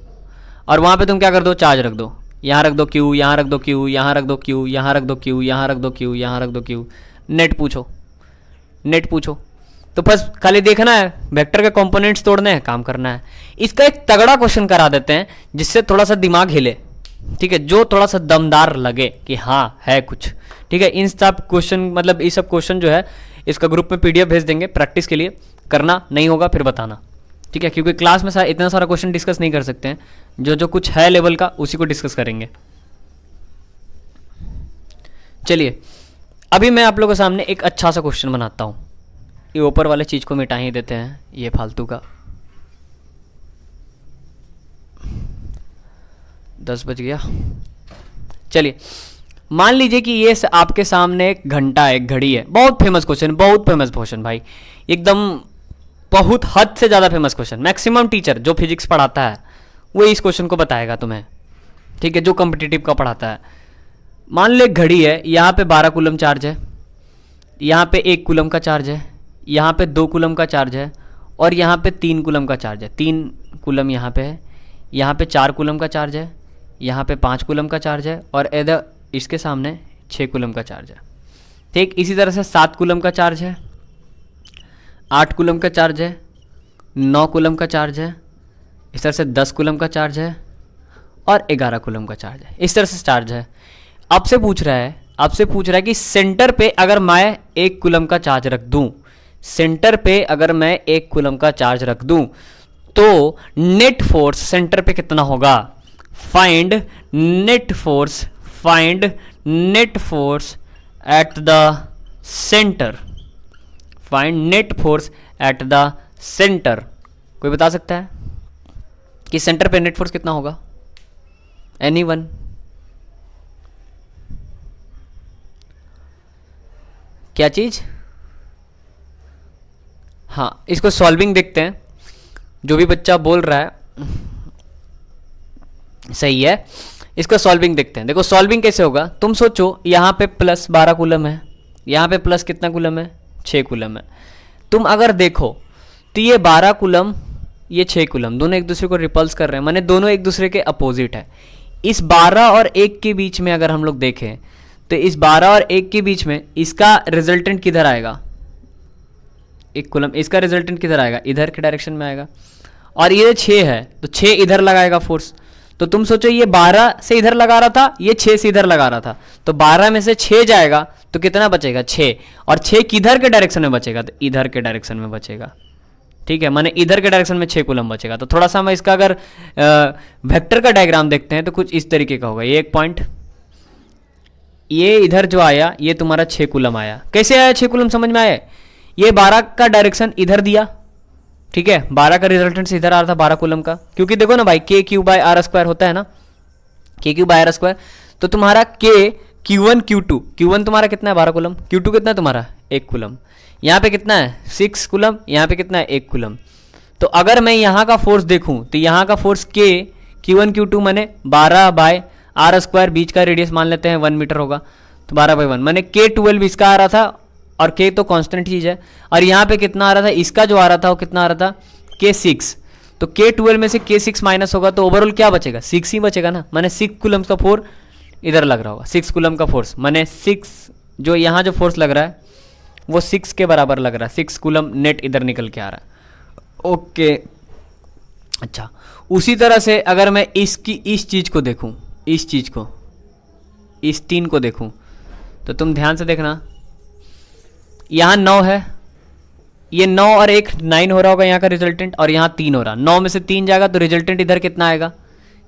और वहाँ पे तुम क्या कर दो, चार्ज रख दो, यहाँ रख दो क्यू, यहाँ रख दो क्यू, यहाँ रख दो क्यू, यहाँ रख दो क्यू, यहाँ रख दो क्यू, यहाँ रख दो क्यू। नेट पूछो, नेट पूछो, तो बस खाली देखना है, वेक्टर के कंपोनेंट्स तोड़ने हैं, काम करना है। इसका एक तगड़ा क्वेश्चन करा देते हैं जिससे थोड़ा सा दिमाग हिले, ठीक है, जो थोड़ा सा दमदार लगे कि हाँ है कुछ, ठीक है। इन सब क्वेश्चन मतलब ये सब क्वेश्चन जो है इसका ग्रुप में PDF भेज देंगे प्रैक्टिस के लिए, करना नहीं होगा फिर बताना, ठीक है, क्योंकि क्लास में इतना सारा क्वेश्चन डिस्कस नहीं कर सकते हैं, जो जो कुछ है लेवल का उसी को डिस्कस करेंगे। चलिए अभी मैं आप लोगों के सामने एक अच्छा सा क्वेश्चन बनाता हूँ, ये ऊपर वाले चीज़ को मिटा ही देते हैं, ये फालतू का। 10 बज गया। चलिए मान लीजिए कि ये आपके सामने एक घंटा है, एक घड़ी है। बहुत फेमस क्वेश्चन, बहुत फेमस क्वेश्चन भाई, एकदम बहुत हद से ज़्यादा फेमस क्वेश्चन। मैक्सिमम टीचर जो फिजिक्स पढ़ाता है वो इस क्वेश्चन को बताएगा तुम्हें, ठीक है, जो कॉम्पिटिटिव का पढ़ाता है। मान ले घड़ी है, यहाँ पे 12 कूलम चार्ज है, यहाँ पे 1 कूलम का चार्ज है, यहाँ पे 2 कूलम का चार्ज है, और यहाँ पे 3 कूलम का चार्ज है। 3 कूलम यहाँ पे है, यहाँ पे 4 कूलम का चार्ज है, यहाँ पे 5 कूलम का चार्ज है, और इधर इसके सामने 6 कूलम का चार्ज है, ठीक। इसी तरह से 7 कूलम का चार्ज है, 8 कूलम का चार्ज है, 9 कूलम का चार्ज है, इस तरह से 10 कूलम का चार्ज है, और 11 कूलम का चार्ज है। इस तरह से चार्ज है। आपसे पूछ रहा है कि सेंटर पे अगर मैं 1 कूलम का चार्ज रख दूं, सेंटर पे अगर मैं 1 कूलम का चार्ज रख दूं तो नेट फोर्स सेंटर पे कितना होगा। Find net force, find net force at the centre, find net force at the centre. कोई बता सकता है कि सेंटर पे नेट फोर्स कितना होगा? एनीवन? क्या चीज? हाँ, इसको सॉल्विंग देखते हैं। जो भी बच्चा बोल रहा है सही है, इसको सॉल्विंग देखते हैं। देखो सॉल्विंग कैसे होगा, तुम सोचो यहाँ पे प्लस 12 कूलम है, यहाँ पे प्लस कितना कूलम है, 6 कूलम है। तुम अगर देखो तो ये 12 कूलम, ये 6 कूलम, दोनों एक दूसरे को रिपल्स कर रहे हैं, माने दोनों एक दूसरे के अपोजिट है। इस 12 और 1 के बीच में अगर हम लोग देखें तो इस 12 और 1 के बीच में इसका रिजल्टेंट किधर आएगा? 1 कूलम। इसका रिजल्टेंट किधर आएगा? इधर के डायरेक्शन में आएगा। और ये 6 है तो 6 इधर लगाएगा फोर्स। तो तुम सोचो ये 12 से इधर लगा रहा था, ये 6 से इधर लगा रहा था, तो 12 में से 6 जाएगा तो कितना बचेगा? 6। और 6 किधर के डायरेक्शन में बचेगा? तो इधर के डायरेक्शन में बचेगा, ठीक है, माने इधर के डायरेक्शन में 6 कूलम बचेगा। तो थोड़ा सा हम इसका अगर वेक्टर का डायग्राम देखते हैं तो कुछ इस तरीके का होगा। ये एक पॉइंट, ये इधर जो आया ये तुम्हारा 6 कूलम आया। कैसे आया 6 कूलम? समझ में आया? ये 12 का डायरेक्शन इधर दिया, ठीक है, 12 का रिजल्टेंट इधर आ रहा था 12 कूलम का, क्योंकि देखो ना भाई k3/r² होता है ना, k3/r²। तो तुम्हारा Q1 Q2 तुम्हारा कितना है? 12 कूलम। Q2 कितना है तुम्हारा? 1 कूलम। यहाँ पे कितना है? 6 कूलम। यहाँ पे कितना है? 1 कूलम। तो अगर मैं यहाँ का फोर्स देखूँ तो यहाँ का फोर्स Q1 Q2 माने 12/r², बीच का रेडियस मान लेते हैं 1 मीटर होगा, तो 12/1 माने K12 इसका आ रहा था, और K तो कांस्टेंट चीज है। और यहाँ पे कितना आ रहा था? इसका जो आ रहा था वो कितना आ रहा था? K6। तो K12 में से K6 माइनस होगा तो ओवरऑल क्या बचेगा? 6 ही बचेगा ना, माने 6 कूलम का फोर्स इधर लग रहा होगा। 6 कूलम का फोर्स माने 6, जो यहाँ जो फोर्स लग रहा है वो 6 के बराबर लग रहा है। 6 कूलम नेट इधर निकल के आ रहा है। ओके, अच्छा, उसी तरह से अगर मैं इस चीज को देखूं, इस चीज को, इस 3 को देखूं, तो तुम ध्यान से देखना, यहाँ 9 है, ये 9 और 1 9 हो रहा होगा यहाँ का रिजल्टेंट, और यहाँ 3 हो रहा। 9 में से 3 जाएगा तो रिजल्टेंट इधर कितना आएगा?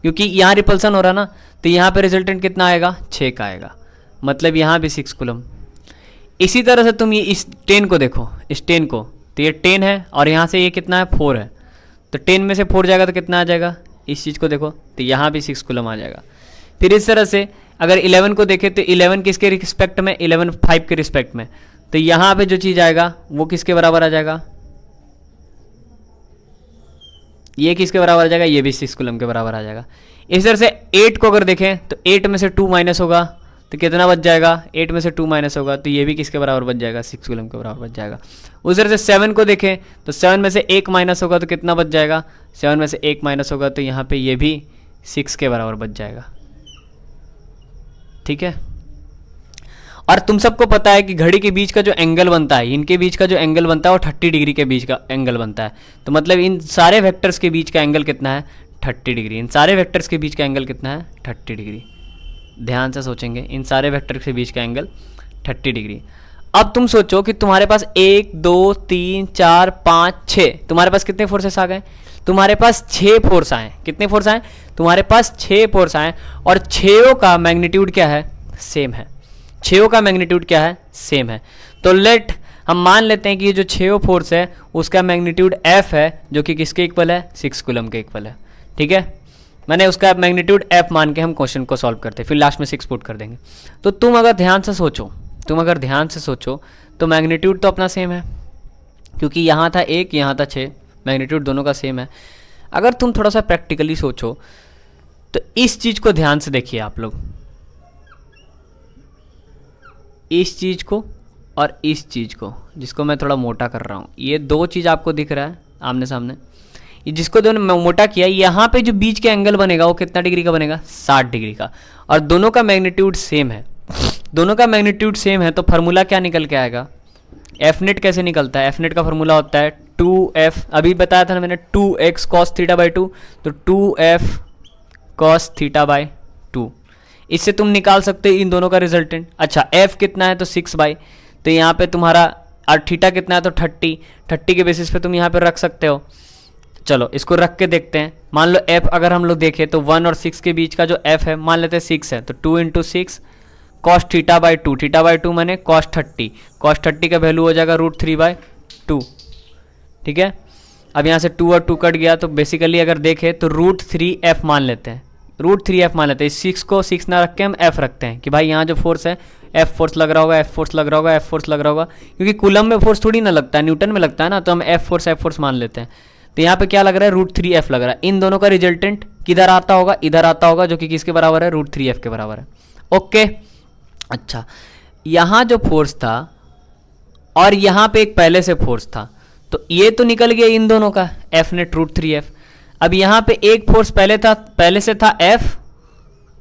क्योंकि यहाँ रिपल्सन हो रहा ना, तो यहाँ पे रिजल्टेंट कितना आएगा? 6 का आएगा, मतलब यहाँ भी 6 कूलम। इसी तरह से तुम ये इस 10 को देखो, इस 10 को, तो ये 10 है और यहाँ से ये कितना है? 4 है। तो 10 में से 4 जाएगा तो कितना आ जाएगा? इस चीज़ को देखो तो यहाँ भी 6 कूलम आ जाएगा। फिर इस तरह से अगर 11 को देखें तो 11 किसके रिस्पेक्ट में? 11 5 के रिस्पेक्ट में, तो यहाँ पे जो चीज़ आएगा वो किसके बराबर आ जाएगा, ये किसके बराबर आ जाएगा, ये भी 6 कूलम के बराबर आ जाएगा। इस तरह से 8 को अगर देखें तो 8 में से 2 माइनस होगा तो कितना बच जाएगा, 8 में से 2 माइनस होगा तो ये भी किसके बराबर बच जाएगा, 6 कूलम के बराबर बच जाएगा। उस तरह से 7 को देखें तो 7 में से 1 माइनस होगा तो कितना बच जाएगा, 7 में से 1 माइनस होगा तो यहाँ पे ये भी 6 के बराबर बच जाएगा। ठीक है। और तुम सबको पता है कि घड़ी के बीच का जो एंगल बनता है, इनके बीच का जो एंगल बनता है वो 30 डिग्री के बीच का एंगल बनता है। तो मतलब इन सारे वेक्टर्स के बीच का एंगल कितना है, 30 डिग्री। इन सारे वेक्टर्स के बीच का एंगल कितना है, 30 डिग्री। ध्यान से सोचेंगे, इन सारे वेक्टर्स के बीच का एंगल 30 डिग्री। अब तुम सोचो कि तुम्हारे पास 1 2 3 4 5 6, तुम्हारे पास कितने फोर्सेस आ गए, तुम्हारे पास 6 फोर्स आए। कितने फोर्स आए, तुम्हारे पास 6 फोर्स आए और 6 का मैग्नीट्यूड क्या है, सेम है। 6 का मैग्नीट्यूड क्या है, सेम है। तो लेट हम मान लेते हैं कि ये जो 6 फोर्स है उसका मैग्नीट्यूड F है, जो कि किसके इक्वल है, 6 कूलम के इक्वल है। ठीक है, मैंने उसका मैग्नीट्यूड F मान के हम क्वेश्चन को सॉल्व करते हैं, फिर लास्ट में 6 पुट कर देंगे। तो तुम अगर ध्यान से सोचो तो मैग्नीट्यूड तो अपना सेम है, क्योंकि यहाँ था 1 यहाँ था 6, मैग्नीट्यूड दोनों का सेम है। अगर तुम थोड़ा सा प्रैक्टिकली सोचो तो इस चीज़ को ध्यान से देखिए आप लोग, इस चीज़ को और इस चीज़ को, जिसको मैं थोड़ा मोटा कर रहा हूँ, ये 2 चीज़ आपको दिख रहा है आमने सामने। ये जिसको दोनों मोटा किया, यहाँ पे जो बीच के एंगल बनेगा वो कितना डिग्री का बनेगा, 60 डिग्री का। और दोनों का मैग्नीट्यूड सेम है, दोनों का मैग्नीट्यूड सेम है। तो फार्मूला क्या निकल के आएगा, एफ नेट कैसे निकलता है, एफ नेट का फार्मूला होता है 2f, अभी बताया था ना मैंने, 2x cos θ/2, तो 2f cos θ/2। इससे तुम निकाल सकते हो इन दोनों का रिजल्टेंट। अच्छा, f कितना है तो 6/, तो यहाँ पे तुम्हारा और थीटा कितना है तो 30 के बेसिस पे तुम यहाँ पे रख सकते हो। चलो इसको रख के देखते हैं। मान लो f अगर हम लोग देखें तो 1 और 6 के बीच का जो f है, मान लेते हैं 6 है, तो 2 × 6 cos θ/2, θ/2 मैंने cos 30 का वैल्यू हो जाएगा √3/2। ठीक है, अब यहाँ से 2 और 2 कट गया, तो बेसिकली अगर देखें तो √3f मान लेते हैं, √3f मान लेते हैं। 6 को 6 ना रख के हम f रखते हैं कि भाई यहाँ जो फोर्स है f फोर्स लग रहा होगा, f फोर्स लग रहा होगा, f फोर्स लग रहा होगा, क्योंकि कूलम में फोर्स थोड़ी ना लगता है, न्यूटन में लगता है ना, तो हम f फोर्स मान लेते हैं। तो यहाँ पे क्या लग रहा है, √3f लग रहा है। इन दोनों का रिजल्टेंट किधर आता होगा, इधर आता होगा, जो कि किसके बराबर है, √3f के बराबर है। ओके, अच्छा, यहाँ जो फोर्स था और यहाँ पे एक पहले से फोर्स था, तो ये तो निकल गया इन दोनों का F नेट √3f। अब यहाँ पे एक फोर्स पहले से था F,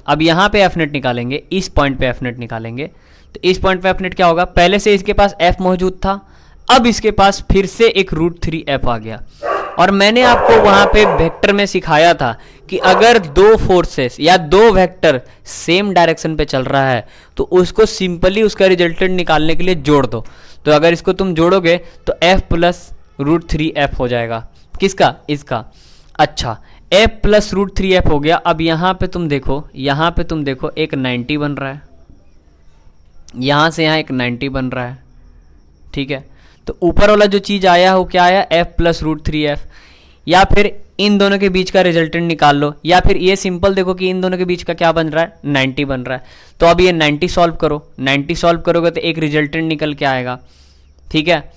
अब यहाँ पे F नेट निकालेंगे, इस पॉइंट पे F नेट निकालेंगे, तो इस पॉइंट पे F नेट क्या होगा, पहले से इसके पास F मौजूद था, अब इसके पास फिर से एक √3f आ गया। और मैंने आपको वहाँ पे वेक्टर में सिखाया था कि अगर 2 फोर्सेस या 2 वेक्टर सेम डायरेक्शन पे चल रहा है तो उसको सिंपली उसका रिजल्टेंट निकालने के लिए जोड़ दो। तो अगर इसको तुम जोड़ोगे तो f प्लस √3f हो जाएगा, किसका, इसका। अच्छा, f प्लस √3f हो गया। अब यहाँ पे तुम देखो, एक 90 बन रहा है, यहाँ से यहाँ एक 90 बन रहा है। ठीक है, तो ऊपर वाला जो चीज़ आया वो क्या आया, f प्लस √3f। या फिर इन दोनों के बीच का रिजल्टेंट निकाल लो, या फिर ये सिंपल देखो कि इन दोनों के बीच का क्या बन रहा है, 90 बन रहा है। तो अब ये 90 सॉल्व करो, 90 सॉल्व करोगे तो एक रिजल्टेंट निकल के आएगा। ठीक है,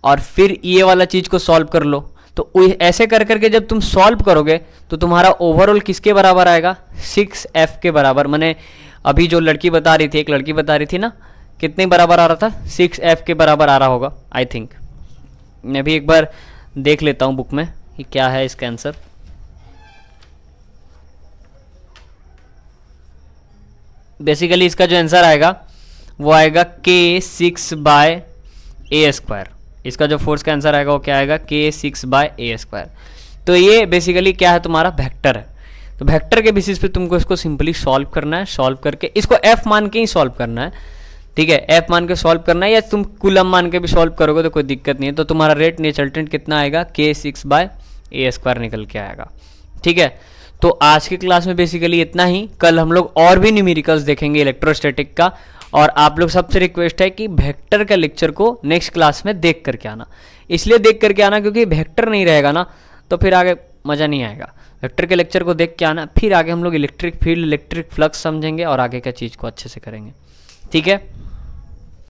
और फिर ये वाला चीज़ को सॉल्व कर लो। तो ऐसे कर करके जब तुम सॉल्व करोगे तो तुम्हारा ओवरऑल किसके बराबर आएगा, 6f के बराबर। मैंने अभी जो लड़की बता रही थी, एक लड़की बता रही थी ना, कितने बराबर आ रहा था, 6f के बराबर आ रहा होगा आई थिंक। मैं भी एक बार देख लेता हूँ बुक में कि क्या है इसका आंसर। बेसिकली इसका जो आंसर आएगा वो आएगा k6/a²। इसका जो फोर्स का आंसर आएगा वो क्या आएगा, k6/a²। तो ये बेसिकली क्या है, तुम्हारा वेक्टर है। तो वेक्टर के बेसिस पे तुमको इसको सिंपली सॉल्व करना है, सॉल्व करके इसको f मान के ही सॉल्व करना है। ठीक है, f मान के सॉल्व करना है, या तुम कूलम मान के भी सॉल्व करोगे तो कोई दिक्कत नहीं है। तो तुम्हारा रेट रिजल्टेंट कितना आएगा, k6/a² निकल के आएगा। ठीक है, तो आज की क्लास में बेसिकली इतना ही। कल हम लोग और भी न्यूमेरिकल्स देखेंगे इलेक्ट्रोस्टैटिक का, और आप लोग सबसे रिक्वेस्ट है कि वेक्टर का लेक्चर को नेक्स्ट क्लास में देख करके आना। इसलिए देख करके आना क्योंकि वेक्टर नहीं रहेगा ना तो फिर आगे मज़ा नहीं आएगा। वेक्टर के लेक्चर को देख के आना, फिर आगे हम लोग इलेक्ट्रिक फील्ड, इलेक्ट्रिक फ्लक्स समझेंगे और आगे का चीज़ को अच्छे से करेंगे। ठीक है।